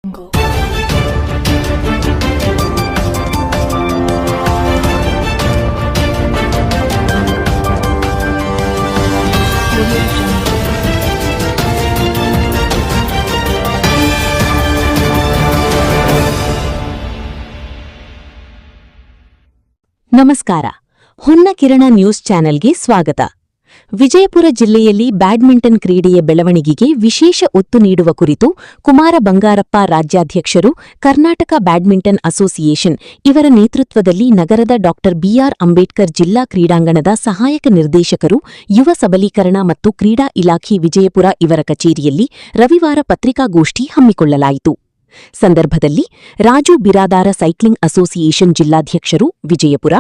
Jungle. ನಮಸ್ಕಾರ. ಹೊನ್ನಕಿರಣ news ಚಾನೆಲ್ಗೆ ಸ್ವಾಗತ. ವಿಜಯಪುರ ಜಿಲ್ಲೆಯಲ್ಲಿ ಬ್ಯಾಡ್ಮಿಂಟನ್ ಕ್ರೀಡೆಯ ಬೆಳವಣಿಗೆಗೆ ವಿಶೇಷ ಒತ್ತು ನೀಡುವ ಕುರಿತು ಕುಮಾರ ಬಂಗಾರಪ್ಪ ರಾಜ್ಯಾಧ್ಯಕ್ಷರು, ಕರ್ನಾಟಕ ಬ್ಯಾಡ್ಮಿಂಟನ್ ಅಸೋಸಿಯೇಷನ್ ಇವರ ನೇತೃತ್ವದಲ್ಲಿ ನಗರದ ಡಾ ಬಿಆರ್ ಅಂಬೇಡ್ಕರ್ ಜಿಲ್ಲಾ ಕ್ರೀಡಾಂಗಣದ ಸಹಾಯಕ ನಿರ್ದೇಶಕರು, ಯುವ ಸಬಲೀಕರಣ ಮತ್ತು ಕ್ರೀಡಾ ಇಲಾಖೆ ವಿಜಯಪುರ ಇವರ ಕಚೇರಿಯಲ್ಲಿ ರವಿವಾರ ಪತ್ರಿಕಾಗೋಷ್ಠಿ ಹಮ್ಮಿಕೊಳ್ಳಲಾಯಿತು. ಸಂದರ್ಭದಲ್ಲಿ ರಾಜು ಬಿರಾದಾರ ಸೈಕ್ಲಿಂಗ್ ಅಸೋಸಿಯೇಷನ್ ಜಿಲ್ಲಾಧ್ಯಕ್ಷರು ವಿಜಯಪುರ,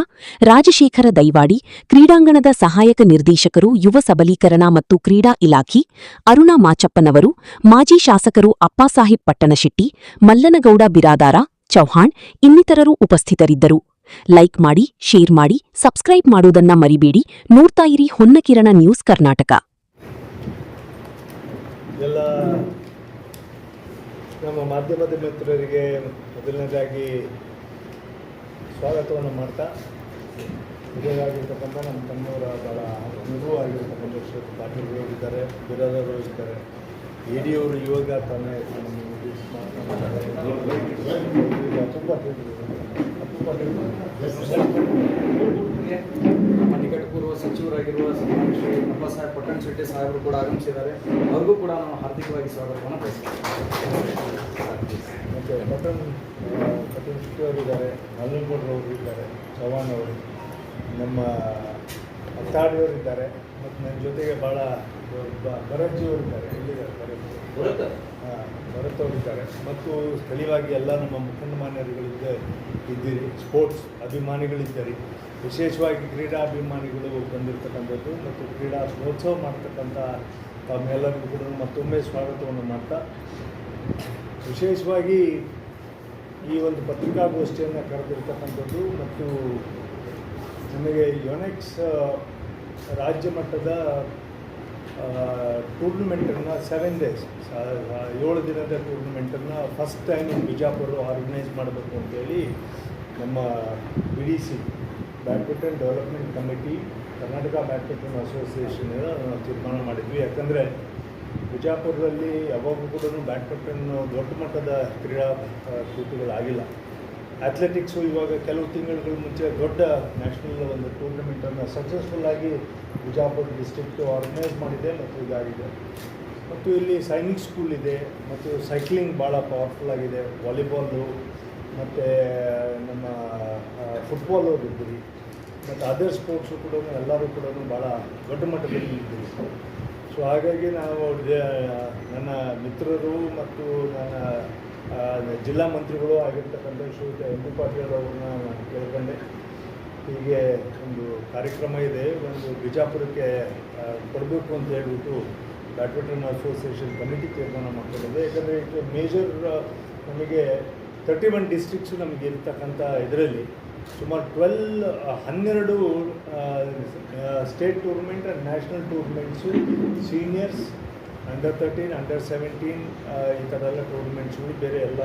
ರಾಜಶೇಖರ ದೈವಾಡಿ, ಕ್ರೀಡಾಂಗಣದ ಸಹಾಯಕ ನಿರ್ದೇಶಕರು, ಯುವ ಸಬಲೀಕರಣ ಮತ್ತು ಕ್ರೀಡಾ ಇಲಾಖೆ, ಅರುಣಾ ಮಾಚಪ್ಪನವರು, ಮಾಜಿ ಶಾಸಕರು ಅಪ್ಪಾಸಾಹೇಬ್ ಪಟ್ಟಣಶೆಟ್ಟಿ, ಮಲ್ಲನಗೌಡ ಬಿರಾದಾರ, ಚೌಹಾಣ್ ಇನ್ನಿತರರು ಉಪಸ್ಥಿತರಿದ್ದರು. ಲೈಕ್ ಮಾಡಿ, ಶೇರ್ ಮಾಡಿ, ಸಬ್ಸ್ಕ್ರೈಬ್ ಮಾಡುವುದನ್ನ ಮರಿಬೇಡಿ. ನೋಡ್ತಾ ಇರಿ ಹೊನ್ನಕಿರಣ ನ್ಯೂಸ್ ಕರ್ನಾಟಕ. ನಮ್ಮ ಮಾಧ್ಯಮದ ಮಿತ್ರರಿಗೆ ಮೊದಲನೇದಾಗಿ ಸ್ವಾಗತವನ್ನು ಮಾಡ್ತಾ, ಹಿರಿಯರಾಗಿರ್ತಕ್ಕಂಥ ನಮ್ಮ ತಮ್ಮವರ ಭಾಳ ಅನುಭವ ಆಗಿರ್ತಕ್ಕಂಥ ಶ್ರೀ ಪಾಟೀಲ್ರು ಇದ್ದಾರೆ, ಬಿರಾದವರು ಇದ್ದಾರೆ, ಎಡಿಯವರು ಇವಾಗ ತಾನೇ ನಿಕಟಪೂರ್ವ ಸಚಿವರಾಗಿರುವ ಶ್ರೀ ಅಪ್ಪಾಸಾಹೇಬ್ ಪಟ್ಟಣಶೆಟ್ಟಿ ಸಾಹೇಬರು ಕೂಡ ಆಗಮಿಸಿದ್ದಾರೆ. ಅವ್ರಿಗೂ ಕೂಡ ನಾವು ಹಾರ್ದಿಕವಾಗಿ ಸ್ವಾಗತವನ್ನು ಬಯಸ್ತೀವಿ. ಮತ್ತು ಪಟ್ಟಣಶೆಟ್ಟಿ ಅವರು ಇದ್ದಾರೆ, ಮಲ್ಲನಗೌಡರವರು ಇದ್ದಾರೆ, ಚವ್ಹಾಣ್ ಅವರು, ನಮ್ಮ ಅತ್ತಾಡಿಯವರು ಇದ್ದಾರೆ, ಮತ್ತು ನನ್ನ ಜೊತೆಗೆ ಭಾಳ ಭರತ್ಜಿಯವರು ಇದ್ದಾರೆ. ಎಲ್ಲಿದ್ದಾರೆ ಭರತ್ ಅವರಿದ್ದಾರೆ. ಮತ್ತು ಸ್ಥಳೀಯವಾಗಿ ಎಲ್ಲ ನಮ್ಮ ಮುಖಂಡ ಮಾನ್ಯರುಗಳಿದ್ದ ಇದ್ದೀರಿ, ಸ್ಪೋರ್ಟ್ಸ್ ಅಭಿಮಾನಿಗಳಿದ್ದೀರಿ, ವಿಶೇಷವಾಗಿ ಕ್ರೀಡಾ ಅಭಿಮಾನಿಗಳು ಬಂದಿರತಕ್ಕಂಥದ್ದು ಮತ್ತು ಕ್ರೀಡಾ ಮಹೋತ್ಸವ ಮಾಡ್ತಕ್ಕಂಥ ತಮ್ಮೆಲ್ಲರಿಗೂ ಕೂಡ ಮತ್ತೊಮ್ಮೆ ಸ್ವಾಗತವನ್ನು ಮಾಡ್ತಾ, ವಿಶೇಷವಾಗಿ ಈ ಒಂದು ಪತ್ರಿಕಾಗೋಷ್ಠಿಯನ್ನು ಕರೆದಿರ್ತಕ್ಕಂಥದ್ದು ಮತ್ತು ನಮಗೆ ಯುನೆಕ್ಸ್ ರಾಜ್ಯ ಮಟ್ಟದ ಟೂರ್ನಮೆಂಟನ್ನು 7 days 7 ದಿನದ ಟೂರ್ನಮೆಂಟನ್ನು first time in Bijapur organise ಮಾಡಬೇಕು ಅಂತೇಳಿ ನಮ್ಮ BDC badminton development committee, Karnataka badminton association ನಾವು ತೀರ್ಮಾನ ಮಾಡಿದ್ವಿ. ಯಾಕಂದರೆ ಬಿಜಾಪುರದಲ್ಲಿ ಯಾವಾಗೂ ಕೂಡ ಬ್ಯಾಡ್ಮಿಂಟನ್ ದೊಡ್ಡ ಮಟ್ಟದ ಕ್ರೀಡಾ ಕೂಟುಗಳಾಗಿಲ್ಲ. ಅಥ್ಲೆಟಿಕ್ಸು ಇವಾಗ ಕೆಲವು ತಿಂಗಳ ಮುಂಚೆ ದೊಡ್ಡ ನ್ಯಾಷನಲ್ ಒಂದು ಟೂರ್ನಮೆಂಟನ್ನು ಸಕ್ಸಸ್ಫುಲ್ಲಾಗಿ ಬಿಜಾಪುರ ಡಿಸ್ಟ್ರಿಕ್ಟು ಆರ್ಗನೈಸ್ ಮಾಡಿದೆ ಮತ್ತು ಇದಾಗಿದೆ. ಮತ್ತು ಇಲ್ಲಿ ಸೈನಿಕ್ ಸ್ಕೂಲ್ ಇದೆ, ಮತ್ತು ಸೈಕ್ಲಿಂಗ್ ಭಾಳ ಪವರ್ಫುಲ್ ಆಗಿದೆ, ವಾಲಿಬಾಲು ಮತ್ತು ನಮ್ಮ ಫುಟ್ಬಾಲ್ ಇದ್ದೀರಿ, ಮತ್ತು ಅದರ್ ಸ್ಪೋರ್ಟ್ಸು ಕೂಡ ಎಲ್ಲರೂ ಕೂಡ ಭಾಳ ದೊಡ್ಡ ಮಟ್ಟದಲ್ಲಿ ಇದ್ದೀರಿ. ಸೊ ಹಾಗಾಗಿ ನಾವು ನನ್ನ ಮಿತ್ರರು ಮತ್ತು ನನ್ನ ಜಿಲ್ಲಾ ಮಂತ್ರಿಗಳು ಆಗಿರ್ತಕ್ಕಂಥ ಶ್ರೀಯುತ ಎಂ ಬಿ ಪಾಟೀಲ್ ಅವ್ರನ್ನ ನಾನು ಕೇಳ್ಕೊಂಡೆ, ಹೀಗೆ ಒಂದು ಕಾರ್ಯಕ್ರಮ ಇದೆ, ಒಂದು ಬಿಜಾಪುರಕ್ಕೆ ಕೊಡಬೇಕು ಅಂತ ಹೇಳ್ಬಿಟ್ಟು ಬ್ಯಾಡ್ಮಿಂಟನ್ ಅಸೋಸಿಯೇಷನ್ ಕಮಿಟಿ ತೀರ್ಮಾನ ಮಾಡ್ಕೊಂಡಿದೆ. ಯಾಕಂದರೆ ಇದು ಮೇಜರ್ ನಮಗೆ 31 ಡಿಸ್ಟ್ರಿಕ್ಸು ನಮಗೆ ಇರ್ತಕ್ಕಂಥ ಇದರಲ್ಲಿ ಸುಮಾರು 12 state tournament and national tournaments, seniors, under 13, under 17 ಈ ಥರ ಎಲ್ಲ ಟೂರ್ನಮೆಂಟ್ಸ್ಗಳು ಬೇರೆ ಎಲ್ಲ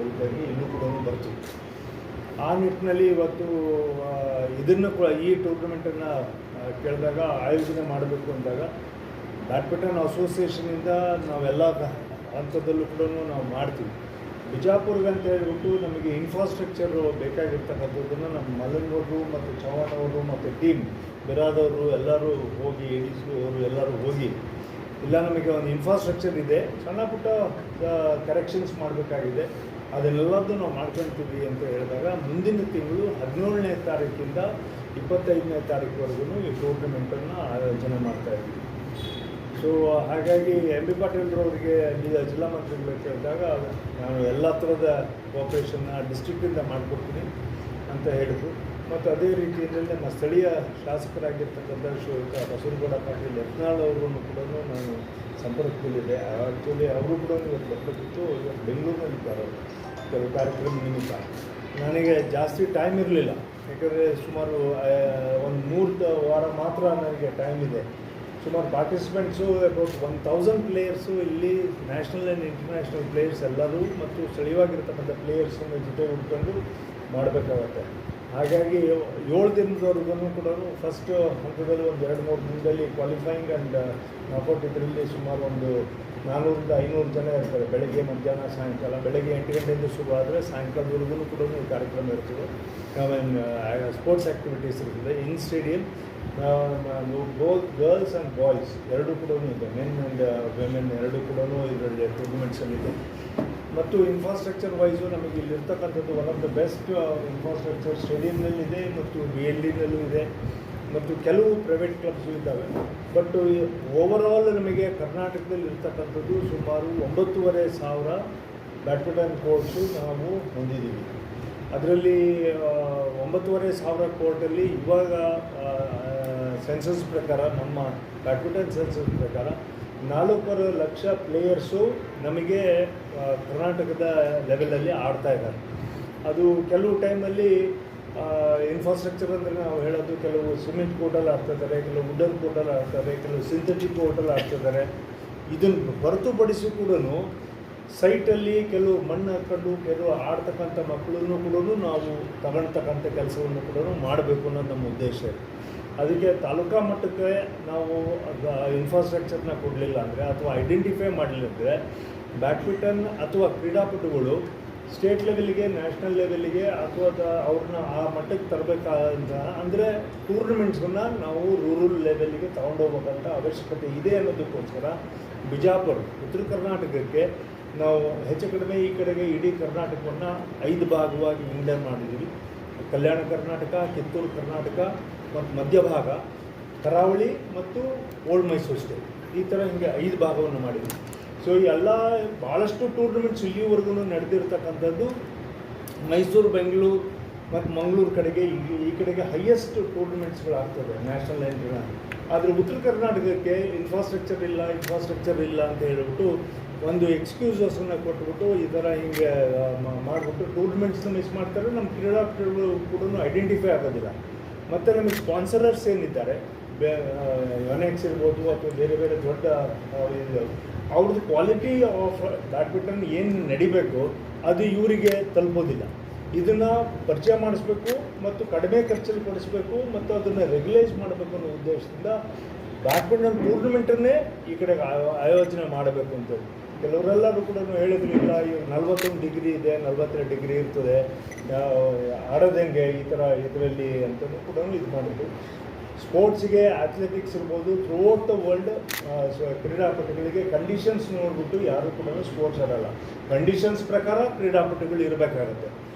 ಇದಾಗಿ ಇನ್ನೂ ಕೂಡ ಬರ್ತೀವಿ. ಆ ನಿಟ್ಟಿನಲ್ಲಿ ಇವತ್ತು ಇದನ್ನು ಕೂಡ ಈ ಟೂರ್ನಮೆಂಟನ್ನು ಕೇಳಿದಾಗ ಆಯೋಜನೆ ಮಾಡಬೇಕು ಅಂದಾಗ ಬ್ಯಾಡ್ಮಿಂಟನ್ ಅಸೋಸಿಯೇಷನಿಂದ ನಾವೆಲ್ಲ ಹಂತದಲ್ಲೂ ಕೂಡ ನಾವು ಮಾಡ್ತೀವಿ. ಬಿಜಾಪುರ್ಗೆ ಅಂತ ಹೇಳ್ಬಿಟ್ಟು ನಮಗೆ ಇನ್ಫ್ರಾಸ್ಟ್ರಕ್ಚರು ಬೇಕಾಗಿರ್ತಕ್ಕಂಥದ್ದನ್ನು ನಮ್ಮ ಮಲ್ಲನಗೌಡರು ಮತ್ತು ಚವ್ಹಾಣ್ ಅವರು ಮತ್ತು ಟೀಮ್ ಬಿರಾದವರು ಎಲ್ಲರೂ ಹೋಗಿ, ADC ಅವರು ಎಲ್ಲರೂ ಹೋಗಿ, ಇಲ್ಲ ನಮಗೆ ಒಂದು ಇನ್ಫ್ರಾಸ್ಟ್ರಕ್ಚರ್ ಇದೆ, ಸಣ್ಣ ಪುಟ್ಟ ಕರೆಕ್ಷನ್ಸ್ ಮಾಡಬೇಕಾಗಿದೆ, ಅದನ್ನೆಲ್ಲದೂ ನಾವು ಮಾಡ್ಕೊಳ್ತೀವಿ ಅಂತ ಹೇಳಿದಾಗ ಮುಂದಿನ ತಿಂಗಳು 17ನೇ ತಾರೀಕಿಂದ 25ನೇ ತಾರೀಕುವರೆಗೂ ಈ ಟೂರ್ನಮೆಂಟನ್ನು ಆಯೋಜನೆ ಮಾಡ್ತಾಯಿದ್ವಿ. ಸೊ ಹಾಗಾಗಿ ಎಂ ಬಿ ಪಾಟೀಲ್ರವರಿಗೆ ಜಿಲ್ಲಾ ಮಂತ್ರಿಗಳು ಕೇಳಿದಾಗ ನಾನು ಎಲ್ಲ ಥರದ ಕೋಆಪ್ರೇಷನ್ನ ಡಿಸ್ಟ್ರಿಕ್ಟಿಂದ ಮಾಡಿಕೊಡ್ತೀನಿ ಅಂತ ಹೇಳಿದರು. ಮತ್ತು ಅದೇ ರೀತಿಯಲ್ಲಿ ನಮ್ಮ ಸ್ಥಳೀಯ ಶಾಸಕರಾಗಿರ್ತಕ್ಕಂಥ ಶ್ರೀಯುತ ಬಸವನಗೌಡ ಪಾಟೀಲ್ ಯತ್ನಾಳ್ ಅವರನ್ನು ಕೂಡ ನಾನು ಸಂಪರ್ಕದಲ್ಲಿದೆ. ಆ್ಯಕ್ಚುಲಿ ಅವರು ಕೂಡ ಇವತ್ತು ಬರ್ಬೇಕಿತ್ತು, ಇವತ್ತು ಬೆಂಗಳೂರಿನಲ್ಲಿದ್ದಾರೆ ಕೆಲವು ಕಾರ್ಯಕ್ರಮ ನಿಮಿತ್ತ. ನನಗೆ ಜಾಸ್ತಿ ಟೈಮ್ ಇರಲಿಲ್ಲ, ಯಾಕಂದರೆ ಸುಮಾರು ಒಂದು 3 ವಾರ ಮಾತ್ರ ನನಗೆ ಟೈಮ್ ಇದೆ. ಸುಮಾರು ಪಾರ್ಟಿಸಿಪೆಂಟ್ಸು ಅಬೌಟ್ 1000 ಪ್ಲೇಯರ್ಸು ಇಲ್ಲಿ ನ್ಯಾಷನಲ್ ಆ್ಯಂಡ್ ಇಂಟರ್ನ್ಯಾಷನಲ್ ಪ್ಲೇಯರ್ಸ್ ಎಲ್ಲರೂ ಮತ್ತು ಸ್ಥಳೀಯವಾಗಿರ್ತಕ್ಕಂಥ ಪ್ಲೇಯರ್ಸನ್ನು ಜೊತೆ ಹುಡ್ಕೊಂಡು ಮಾಡಬೇಕಾಗತ್ತೆ. ಹಾಗಾಗಿ 7 ದಿನದವರೆಗೂ ಕೂಡ ಫಸ್ಟ್ ಹಂತದಲ್ಲಿ ಒಂದು 2-3 ದಿನದಲ್ಲಿ ಕ್ವಾಲಿಫೈಯಿಂಗ್ ಆ್ಯಂಡ್ ನಾಕೌಟ್ ಇದರಲ್ಲಿ ಸುಮಾರು ಒಂದು 400-500 ಜನ ಇರ್ತಾರೆ. ಬೆಳಗ್ಗೆ, ಮಧ್ಯಾಹ್ನ, ಸಾಯಂಕಾಲ. ಬೆಳಗ್ಗೆ 8 ಗಂಟೆಯಿಂದ ಶುರು ಆದರೆ ಸಾಯಂಕಾಲದವರೆಗೂ ಕೂಡ ಈ ಕಾರ್ಯಕ್ರಮ ಇರ್ತದೆ. ಸ್ಪೋರ್ಟ್ಸ್ ಆ್ಯಕ್ಟಿವಿಟೀಸ್ ಇರ್ತದೆ in stadium. Both girls and boys ಎರಡೂ ಕೂಡ ಇದೆ, ಮೆನ್ ಆ್ಯಂಡ್ ವಿಮೆನ್ ಎರಡೂ ಕೂಡ ಇದರಲ್ಲಿ ಟೂರ್ನಮೆಂಟ್ಸಲ್ಲಿದೆ. ಮತ್ತು ಇನ್ಫ್ರಾಸ್ಟ್ರಕ್ಚರ್ ವೈಸು ನಮಗೆ ಇಲ್ಲಿರ್ತಕ್ಕಂಥದ್ದು one of the best infrastructure ಸ್ಟೇಡಿಯಂನಲ್ಲಿದೆ ಮತ್ತು BLDನಲ್ಲೂ ಇದೆ ಮತ್ತು ಕೆಲವು ಪ್ರೈವೇಟ್ ಕ್ಲಬ್ಸು ಇದ್ದಾವೆ. ಬಟ್ ಓವರಾಲ್ ನಮಗೆ ಕರ್ನಾಟಕದಲ್ಲಿ ಇರ್ತಕ್ಕಂಥದ್ದು ಸುಮಾರು 9,500 ಬ್ಯಾಡ್ಮಿಂಟನ್ ಕೋರ್ಟ್ಸು ನಾವು ಹೊಂದಿದ್ದೀವಿ. ಅದರಲ್ಲಿ 9,500 ಕೋರ್ಟಲ್ಲಿ ಇವಾಗ ಸೆನ್ಸಸ್ ಪ್ರಕಾರ, ನಮ್ಮ ಬ್ಯಾಡ್ಮಿಂಟನ್ ಸೆನ್ಸಸ್ ಪ್ರಕಾರ 4 ಲಕ್ಷ ಪ್ಲೇಯರ್ಸು ನಮಗೆ ಕರ್ನಾಟಕದ ಲೆವೆಲಲ್ಲಿ ಆಡ್ತಾ ಇದ್ದಾರೆ. ಅದು ಕೆಲವು ಟೈಮಲ್ಲಿ ಇನ್ಫ್ರಾಸ್ಟ್ರಕ್ಚರ್ ಅಂದರೆ ನಾವು ಹೇಳೋದು, ಕೆಲವು ಸಿಮೆಂಟ್ ಕೋರ್ಟಲ್ಲಿ ಆಡ್ತಿದ್ದಾರೆ, ಕೆಲವು ವುಡನ್ ಕೋರ್ಟಲ್ಲಿ ಆಡ್ತಾರೆ, ಕೆಲವು ಸಿಂಥೆಟಿಕ್ ಕೋರ್ಟಲ್ಲಿ ಆಡ್ತಿದ್ದಾರೆ. ಇದನ್ನು ಹೊರತುಪಡಿಸಿ ಕೂಡ ಸೈಟಲ್ಲಿ ಕೆಲವು ಮಣ್ಣು ಹಾಕ್ಕೊಂಡು ಕೆಲವು ಆಡ್ತಕ್ಕಂಥ ಮಕ್ಕಳನ್ನು ಕೂಡ ನಾವು ತಗೊಳ್ತಕ್ಕಂಥ ಕೆಲಸವನ್ನು ಕೂಡ ಮಾಡಬೇಕು ಅನ್ನೋದು ನಮ್ಮ ಉದ್ದೇಶ ಇದೆ. ಅದಕ್ಕೆ ತಾಲೂಕಾ ಮಟ್ಟಕ್ಕೆ ನಾವು ಇನ್ಫ್ರಾಸ್ಟ್ರಕ್ಚರ್ನ ಕೊಡಲಿಲ್ಲ ಅಂದರೆ ಅಥವಾ ಐಡೆಂಟಿಫೈ ಮಾಡಲಿಲ್ಲ ಅಂದರೆ ಬ್ಯಾಡ್ಮಿಂಟನ್ ಅಥವಾ ಕ್ರೀಡಾಪಟುಗಳು ಸ್ಟೇಟ್ ಲೆವೆಲ್ಗೆ, ನ್ಯಾಷನಲ್ ಲೆವೆಲ್ಗೆ ಅಥವಾ ಅವ್ರನ್ನ ಆ ಮಟ್ಟಕ್ಕೆ ತರಬೇಕಾದಂಥ ಅಂದರೆ ಟೂರ್ನಮೆಂಟ್ಸನ್ನು ನಾವು ರೂರಲ್ ಲೆವೆಲ್ಗೆ ತೊಗೊಂಡೋಗ್ಬೇಕಂತ ಅವಶ್ಯಕತೆ ಇದೆ ಅನ್ನೋದಕ್ಕೋಸ್ಕರ ಬಿಜಾಪುರ, ಉತ್ತರ ಕರ್ನಾಟಕಕ್ಕೆ ನಾವು ಹೆಚ್ಚು ಕಡಿಮೆ ಈ ಕಡೆಗೆ ಇಡೀ ಕರ್ನಾಟಕವನ್ನು 5 ಭಾಗವಾಗಿ ವಿಂಗಡಣೆ ಮಾಡಿದ್ದೀವಿ. ಕಲ್ಯಾಣ ಕರ್ನಾಟಕ, ಕಿತ್ತೂರು ಕರ್ನಾಟಕ ಮತ್ತು ಮಧ್ಯಭಾಗ, ಕರಾವಳಿ ಮತ್ತು ಓಲ್ಡ್ ಮೈಸೂರು ಸ್ಟೇಟ್, ಈ ಥರ ಹಿಂಗೆ 5 ಭಾಗವನ್ನು ಮಾಡಿದ್ವಿ. ಸೊ ಎಲ್ಲ ಭಾಳಷ್ಟು ಟೂರ್ನಮೆಂಟ್ಸ್ ಇಲ್ಲಿವರೆಗೂ ನಡೆದಿರ್ತಕ್ಕಂಥದ್ದು ಮೈಸೂರು, ಬೆಂಗಳೂರು ಮತ್ತು ಮಂಗಳೂರು ಕಡೆಗೆ ಈ ಕಡೆಗೆ ಹೈಯೆಸ್ಟ್ ಟೂರ್ನಮೆಂಟ್ಸ್ಗಳಾಗ್ತದೆ ನ್ಯಾಷನಲ್ ಆ್ಯಂಡ್. ಆದರೆ ಉತ್ತರ ಕರ್ನಾಟಕಕ್ಕೆ ಇನ್ಫ್ರಾಸ್ಟ್ರಕ್ಚರ್ ಇಲ್ಲ ಅಂತ ಹೇಳ್ಬಿಟ್ಟು ಒಂದು ಎಕ್ಸ್ಕ್ಯೂಸಸನ್ನು ಕೊಟ್ಬಿಟ್ಟು ಈ ಥರ ಹಿಂಗೆ ಮಾಡಿಬಿಟ್ಟು ಟೂರ್ನಮೆಂಟ್ಸ್ನ ಮಿಸ್ ಮಾಡ್ತಾರೆ. ನಮ್ಮ ಕ್ರೀಡಾಪಟುಗಳು ಕೂಡ ಐಡೆಂಟಿಫೈ ಆಗೋದಿಲ್ಲ. ಮತ್ತು ನಮಗೆ ಸ್ಪಾನ್ಸರರ್ಸ್ ಏನಿದ್ದಾರೆ, ಯೋನೆಕ್ಸ್ ಇರ್ಬೋದು ಅಥವಾ ಬೇರೆ ಬೇರೆ ದೊಡ್ಡ ಅವ್ರದ್ದು ಕ್ವಾಲಿಟಿ ಆಫ್ ಬ್ಯಾಡ್ಮಿಂಟನ್ ಏನು ನಡಿಬೇಕು ಅದು ಇವರಿಗೆ ತಲುಪೋದಿಲ್ಲ. ಇದನ್ನು ಪರಿಚಯ ಮಾಡಿಸ್ಬೇಕು ಮತ್ತು ಕಡಿಮೆ ಖರ್ಚಲ್ಲಿ ಕೊಡಿಸ್ಬೇಕು ಮತ್ತು ಅದನ್ನು ರೆಗ್ಯುಲೈಸ್ ಮಾಡಬೇಕು ಅನ್ನೋ ಉದ್ದೇಶದಿಂದ ಬ್ಯಾಡ್ಮಿಂಟನ್ ಟೂರ್ನಮೆಂಟನ್ನೇ ಈ ಕಡೆಗೆ ಆಯೋಜನೆ ಮಾಡಬೇಕು ಅಂತೇಳಿ ಕೆಲವರೆಲ್ಲರೂ ಕೂಡ ಹೇಳಿದ್ರು. ಇಲ್ಲ, ಇವಾಗ 41 ಡಿಗ್ರಿ ಇದೆ, 42 ಡಿಗ್ರಿ ಇರ್ತದೆ, ಆಡೋದಂಗೆ ಈ ಥರ ಇದರಲ್ಲಿ ಅಂತಲೂ ಕೂಡ ಇದು ಮಾಡಿದ್ರು. ಸ್ಪೋರ್ಟ್ಸಿಗೆ, ಅಥ್ಲೆಟಿಕ್ಸ್ ಇರ್ಬೋದು, ಥ್ರೂಔಟ್ ದ ವರ್ಲ್ಡ್ ಕ್ರೀಡಾಪಟುಗಳಿಗೆ ಕಂಡೀಷನ್ಸ್ ನೋಡಿಬಿಟ್ಟು ಯಾರೂ ಕೂಡ ಸ್ಪೋರ್ಟ್ಸ್ ಆಡಲ್ಲ. ಕಂಡೀಷನ್ಸ್ ಪ್ರಕಾರ ಕ್ರೀಡಾಪಟುಗಳು ಇರಬೇಕಾಗತ್ತೆ.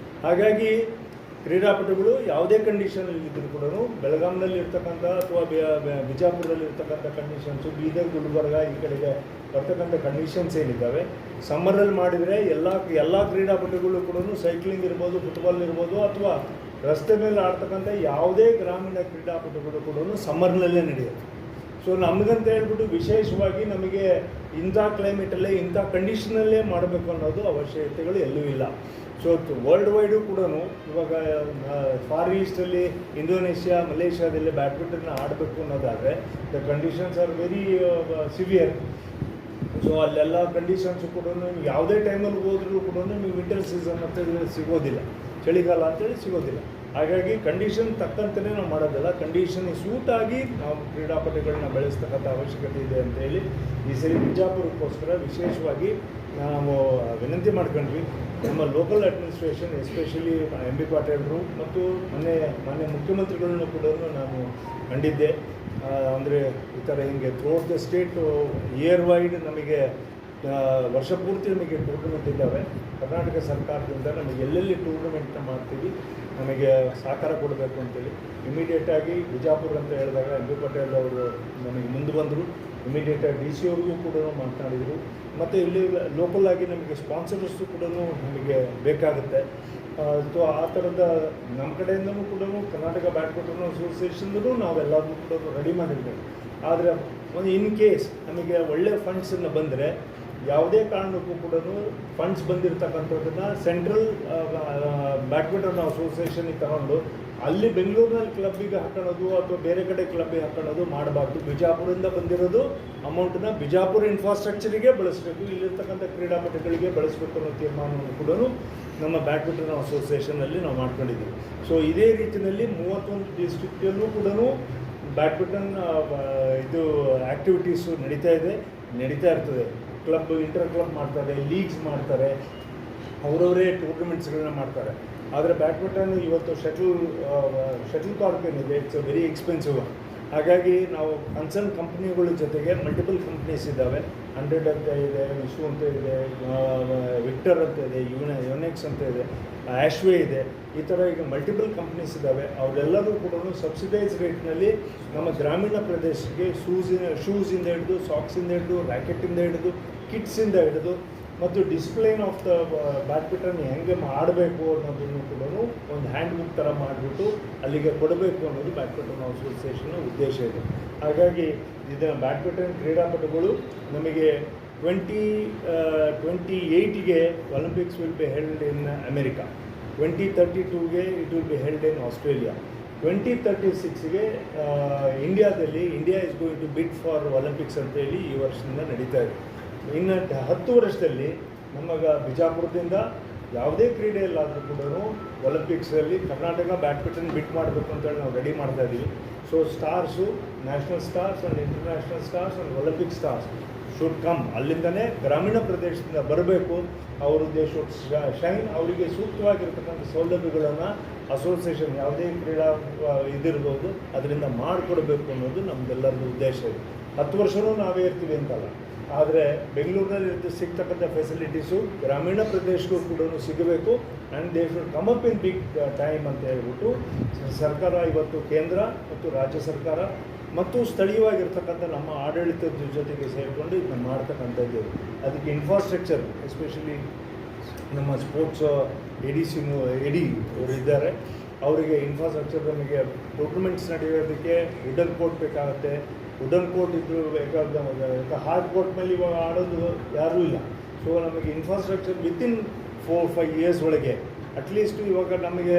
ಹಾಗಾಗಿ ಕ್ರೀಡಾಪಟುಗಳು ಯಾವುದೇ ಕಂಡೀಷನಲ್ಲಿ ಇದ್ದರೂ ಕೂಡ ಬೆಳಗಾಂನಲ್ಲಿ ಇರ್ತಕ್ಕಂಥ ಅಥವಾ ಬಿಜಾಪುರದಲ್ಲಿ ಇರ್ತಕ್ಕಂಥ ಕಂಡೀಷನ್ಸು, ಬೀದರ್, ಗುಲ್ಬರ್ಗ ಈ ಕಡೆಗೆ ಬರ್ತಕ್ಕಂಥ ಕಂಡೀಷನ್ಸ್ ಏನಿದ್ದಾವೆ, ಸಮ್ಮರಲ್ಲಿ ಮಾಡಿದರೆ ಎಲ್ಲ ಕ್ರೀಡಾಪಟುಗಳು ಕೂಡ ಸೈಕ್ಲಿಂಗ್ ಇರ್ಬೋದು, ಫುಟ್ಬಾಲ್ ಇರ್ಬೋದು ಅಥವಾ ರಸ್ತೆ ಮೇಲೆ ಆಡ್ತಕ್ಕಂಥ ಯಾವುದೇ ಗ್ರಾಮೀಣ ಕ್ರೀಡಾಪಟುಗಳು ಕೂಡ ಸಮ್ಮರ್ನಲ್ಲೇ ನಡೆಯುತ್ತೆ. ಸೊ ನಮಗಂತ ಹೇಳ್ಬಿಟ್ಟು ವಿಶೇಷವಾಗಿ ನಮಗೆ ಇಂಥ ಕ್ಲೈಮೇಟಲ್ಲೇ ಇಂಥ ಕಂಡೀಷನಲ್ಲೇ ಮಾಡಬೇಕು ಅನ್ನೋದು ಅವಶ್ಯಕತೆಗಳು ಎಲ್ಲೂ ಇಲ್ಲ. ಸೊ ವರ್ಲ್ಡ್ ವೈಡು ಕೂಡ ಇವಾಗ ಫಾರ್ ಈಸ್ಟಲ್ಲಿ ಇಂಡೋನೇಷ್ಯಾ, ಮಲೇಷ್ಯಾದಲ್ಲಿ ಬ್ಯಾಡ್ಮಿಂಟನ್ನ ಆಡಬೇಕು ಅನ್ನೋದಾದರೆ the conditions are very severe. So ಅಲ್ಲೆಲ್ಲ ಕಂಡೀಷನ್ಸು ಕೂಡ ಯಾವುದೇ ಟೈಮಲ್ಲಿ ಹೋದ್ರೂ ಕೂಡ ನೀವು ವಿಂಟರ್ ಸೀಸನ್ ಅಂತ ಸಿಗೋದಿಲ್ಲ, ಚಳಿಗಾಲ ಅಂತೇಳಿ ಸಿಗೋದಿಲ್ಲ. ಹಾಗಾಗಿ ಕಂಡೀಷನ್ ತಕ್ಕಂತೆಯೇ ನಾವು ಮಾಡೋದಿಲ್ಲ, ಕಂಡೀಷನ್ ಸೂಟಾಗಿ ನಾವು ಕ್ರೀಡಾಪಟುಗಳನ್ನ ಬೆಳೆಸ್ತಕ್ಕಂಥ ಅವಶ್ಯಕತೆ ಇದೆ ಅಂತೇಳಿ ಈ ಸರಿ ಬಿಜಾಪುರಕ್ಕೋಸ್ಕರ ವಿಶೇಷವಾಗಿ ನಾವು ವಿನಂತಿ ಮಾಡ್ಕೊಂಡ್ವಿ. ನಮ್ಮ ಲೋಕಲ್ ಅಡ್ಮಿನಿಸ್ಟ್ರೇಷನ್, ಎಸ್ಪೆಷಲಿ MB ಪಾಟೀಲ್ರು ಮತ್ತು ಮಾನ್ಯ ಮುಖ್ಯಮಂತ್ರಿಗಳನ್ನೂ ಕೂಡ ನಾನು ಕಂಡಿದ್ದೆ. ಅಂದರೆ ಈ ಥರ ಹಿಂಗೆ throughout the state year wide ನಮಗೆ ವರ್ಷ ಪೂರ್ತಿ ನಮಗೆ ಟೂರ್ನಮೆಂಟ್ ಇದ್ದಾವೆ. ಕರ್ನಾಟಕ ಸರ್ಕಾರದಿಂದ ನಮಗೆ ಎಲ್ಲೆಲ್ಲಿ ಟೂರ್ನಮೆಂಟ್ನ ಮಾಡ್ತೀವಿ ನಮಗೆ ಸಹಕಾರ ಕೊಡಬೇಕು ಅಂತೇಳಿ ಇಮಿಡಿಯೇಟಾಗಿ ಬಿಜಾಪುರ ಅಂತ ಹೇಳಿದಾಗ MB ಪಾಟೀಲ್ ಅವರು ನಮಗೆ ಮುಂದೆ ಬಂದರು. ಇಮಿಡಿಯೇಟಾಗಿ DC ಅವ್ರಿಗೂ ಕೂಡ ಮಾತನಾಡಿದರು. ಮತ್ತು ಇಲ್ಲಿ ಲೋಕಲ್ ಆಗಿ ನಮಗೆ ಸ್ಪಾನ್ಸರ್ಸು ಕೂಡ ನಮಗೆ ಬೇಕಾಗುತ್ತೆ. ಸೊ ಆ ಥರದ ನಮ್ಮ ಕಡೆಯಿಂದಲೂ ಕೂಡ ಕರ್ನಾಟಕ ಬ್ಯಾಡ್ಮಿಂಟನ್ ಅಸೋಸಿಯೇಷನ್ಗೂ ನಾವೆಲ್ಲರೂ ಕೂಡ ರೆಡಿ ಮಾಡಿರ್ಬೇಕು. ಆದರೆ ಒಂದು ಇನ್ ಕೇಸ್ ನಮಗೆ ಒಳ್ಳೆಯ ಫಂಡ್ಸನ್ನು ಬಂದರೆ ಯಾವುದೇ ಕಾರಣಕ್ಕೂ ಕೂಡ ಫಂಡ್ಸ್ ಬಂದಿರತಕ್ಕಂಥದ್ದನ್ನು ಸೆಂಟ್ರಲ್ ಬ್ಯಾಡ್ಮಿಂಟನ್ ಅಸೋಸಿಯೇಷನಿಗೆ ತಗೊಂಡು ಅಲ್ಲಿ ಬೆಂಗಳೂರಿನಲ್ಲಿ ಕ್ಲಬ್ಬಿಗೆ ಹಾಕೊಳ್ಳೋದು ಅಥವಾ ಬೇರೆ ಕಡೆ ಕ್ಲಬ್ಬಿಗೆ ಹಾಕೊಳ್ಳೋದು ಮಾಡಬಾರ್ದು. ಬಿಜಾಪುರದಿಂದ ಬಂದಿರೋದು ಅಮೌಂಟನ್ನ ಬಿಜಾಪುರ ಇನ್ಫ್ರಾಸ್ಟ್ರಕ್ಚರಿಗೆ ಬಳಸಬೇಕು, ಇಲ್ಲಿರ್ತಕ್ಕಂಥ ಕ್ರೀಡಾಪಟುಗಳಿಗೆ ಬಳಸಬೇಕು ಅನ್ನೋ ತೀರ್ಮಾನವನ್ನು ಕೂಡ ನಮ್ಮ ಬ್ಯಾಡ್ಮಿಂಟನ್ ಅಸೋಸಿಯೇಷನಲ್ಲಿ ನಾವು ಮಾಡ್ಕೊಂಡಿದ್ದೀವಿ. ಸೊ ಇದೇ ರೀತಿಯಲ್ಲಿ 31 ಡಿಸ್ಟ್ರಿಕ್ಟಲ್ಲೂ ಕೂಡ ಬ್ಯಾಡ್ಮಿಂಟನ್ ಇದು ಆ್ಯಕ್ಟಿವಿಟೀಸು ನಡೀತಾ ಇರ್ತದೆ. ಕ್ಲಬ್ ಇಂಟರ್ ಕ್ಲಬ್ ಮಾಡ್ತಾರೆ, ಲೀಗ್ಸ್ ಮಾಡ್ತಾರೆ, ಅವರವರೇ ಟೂರ್ನಮೆಂಟ್ಸ್ಗಳನ್ನ ಮಾಡ್ತಾರೆ. ಆದರೆ ಬ್ಯಾಡ್ಮಿಂಟನ್ ಇವತ್ತು ಶಟಲ್ ಕಾರ್ಕ್ ಏನಿದೆ, ಇಟ್ಸ್ ವೆರಿ ಎಕ್ಸ್ಪೆನ್ಸಿವ್. ಹಾಗಾಗಿ ನಾವು ಕನ್ಸರ್ನ್ ಕಂಪ್ನಿಗಳ ಜೊತೆಗೆ ಮಲ್ಟಿಪಲ್ ಕಂಪ್ನೀಸ್ ಇದ್ದಾವೆ. 100 ಅಂತ ಇದೆ, ವಿಶ್ವ ಅಂತ ಇದೆ, ವಿಕ್ಟರ್ ಅಂತ ಇದೆ, ಯುನೆಕ್ಸ್ ಅಂತ ಇದೆ, ಆಶ್ವೇ ಇದೆ. ಈ ಥರ ಈಗ ಮಲ್ಟಿಪಲ್ ಕಂಪ್ನೀಸ್ ಇದ್ದಾವೆ. ಅವರೆಲ್ಲರೂ ಕೂಡ ಸಬ್ಸಿಡೈಸ್ ರೇಟ್ನಲ್ಲಿ ನಮ್ಮ ಗ್ರಾಮೀಣ ಪ್ರದೇಶಕ್ಕೆ ಶೂಸಿಂದ ಹಿಡಿದು, ಸಾಕ್ಸಿಂದ ಹಿಡಿದು, ರ್ಯಾಕೆಟಿಂದ ಹಿಡಿದು, ಕಿಟ್ಸಿಂದ ಹಿಡಿದು ಮತ್ತು ಡಿಸಿಪ್ಲೈನ್ ಆಫ್ ದ ಬ್ಯಾಡ್ಮಿಂಟನ್ ಹೆಂಗೆ ಆಡಬೇಕು ಅನ್ನೋದನ್ನು ಕೂಡ ಒಂದು ಹ್ಯಾಂಡ್ ಬುಕ್ ಥರ ಮಾಡಿಬಿಟ್ಟು ಅಲ್ಲಿಗೆ ಕೊಡಬೇಕು ಅನ್ನೋದು ಬ್ಯಾಡ್ಮಿಂಟನ್ ಅಸೋಸಿಯೇಷನ್ನ ಉದ್ದೇಶ ಇದೆ. ಹಾಗಾಗಿ ಇದನ್ನು ಬ್ಯಾಡ್ಮಿಂಟನ್ ಕ್ರೀಡಾಪಟುಗಳು ನಮಗೆ 2028ಗೆ Olympics will be held in America, 2032ಗೆ it will be held in Australia, 2036ಗೆ India is going to bid for Olympics ಅಂತೇಳಿ ಈ ವರ್ಷದಿಂದ ನಡೀತಾ ಇದೆ. ಇನ್ನು 10 ವರ್ಷದಲ್ಲಿ ನಮಗೆ ಬಿಜಾಪುರದಿಂದ ಯಾವುದೇ ಕ್ರೀಡೆಯಲ್ಲಾದರೂ ಕೂಡ ಒಲಿಂಪಿಕ್ಸಲ್ಲಿ ಕರ್ನಾಟಕ ಬ್ಯಾಡ್ಮಿಂಟನ್ ಬಿಟ್ ಮಾಡಬೇಕು ಅಂತೇಳಿ ನಾವು ರೆಡಿ ಮಾಡ್ತಾ ಇದ್ದೀವಿ. So stars, national stars and international stars and Olympic stars should come. ಅಲ್ಲಿಂದನೇ ಗ್ರಾಮೀಣ ಪ್ರದೇಶದಿಂದ ಬರಬೇಕು. ಅವರು ದೇ ಶುಡ್ ಶೈನ್. ಅವರಿಗೆ ಸೂಕ್ತವಾಗಿರ್ತಕ್ಕಂಥ ಸೌಲಭ್ಯಗಳನ್ನು ಅಸೋಸಿಯೇಷನ್ ಯಾವುದೇ ಕ್ರೀಡಾ ಇದಿರ್ಬೋದು ಅದರಿಂದ ಮಾಡಿಕೊಡ್ಬೇಕು ಅನ್ನೋದು ನಮ್ಮದೆಲ್ಲರದ್ದು ಉದ್ದೇಶ ಇದೆ. 10 ವರ್ಷವೂ ನಾವೇ ಇರ್ತೀವಿ ಅಂತಲ್ಲ, ಆದರೆ ಬೆಂಗಳೂರಿನಲ್ಲಿ ಸಿಗ್ತಕ್ಕಂಥ ಫೆಸಿಲಿಟೀಸು ಗ್ರಾಮೀಣ ಪ್ರದೇಶಕ್ಕೂ ಕೂಡ ಸಿಗಬೇಕು. And they should come up in big time ಅಂತ ಹೇಳ್ಬಿಟ್ಟು ಸರ್ಕಾರ ಇವತ್ತು ಕೇಂದ್ರ ಮತ್ತು ರಾಜ್ಯ ಸರ್ಕಾರ ಮತ್ತು ಸ್ಥಳೀಯವಾಗಿರ್ತಕ್ಕಂಥ ನಮ್ಮ ಆಡಳಿತದ ಜೊತೆಗೆ ಸೇರಿಕೊಂಡು ಇದನ್ನು ಮಾಡ್ತಕ್ಕಂಥದ್ದು. ಅದಕ್ಕೆ ಇನ್ಫ್ರಾಸ್ಟ್ರಕ್ಚರ್, ಎಸ್ಪೆಷಲಿ ನಮ್ಮ ಸ್ಪೋರ್ಟ್ಸ್ ಎಡಿ ಅವರು ಇದ್ದಾರೆ, ಅವರಿಗೆ ಇನ್ಫ್ರಾಸ್ಟ್ರಕ್ಚರ್, ನಮಗೆ ಟೂರ್ನಮೆಂಟ್ಸ್ ನಡೆಯೋದಕ್ಕೆ ವುಡನ್ ಕೋರ್ಟ್ ಬೇಕಾಗುತ್ತೆ. ವುಡನ್ ಕೋರ್ಟ್ ಇದ್ದು ಬೇಕಾದ ಹಾರ್ಡ್ ಕೋರ್ಟ್ ಮೇಲೆ ಇವಾಗ ಆಡೋದು ಯಾರೂ ಇಲ್ಲ. ಸೊ ನಮಗೆ ಇನ್ಫ್ರಾಸ್ಟ್ರಕ್ಚರ್ ವಿತಿನ್ 4-5 ಇಯರ್ಸ್ ಒಳಗೆ ಅಟ್ಲೀಸ್ಟ್ ಇವಾಗ ನಮಗೆ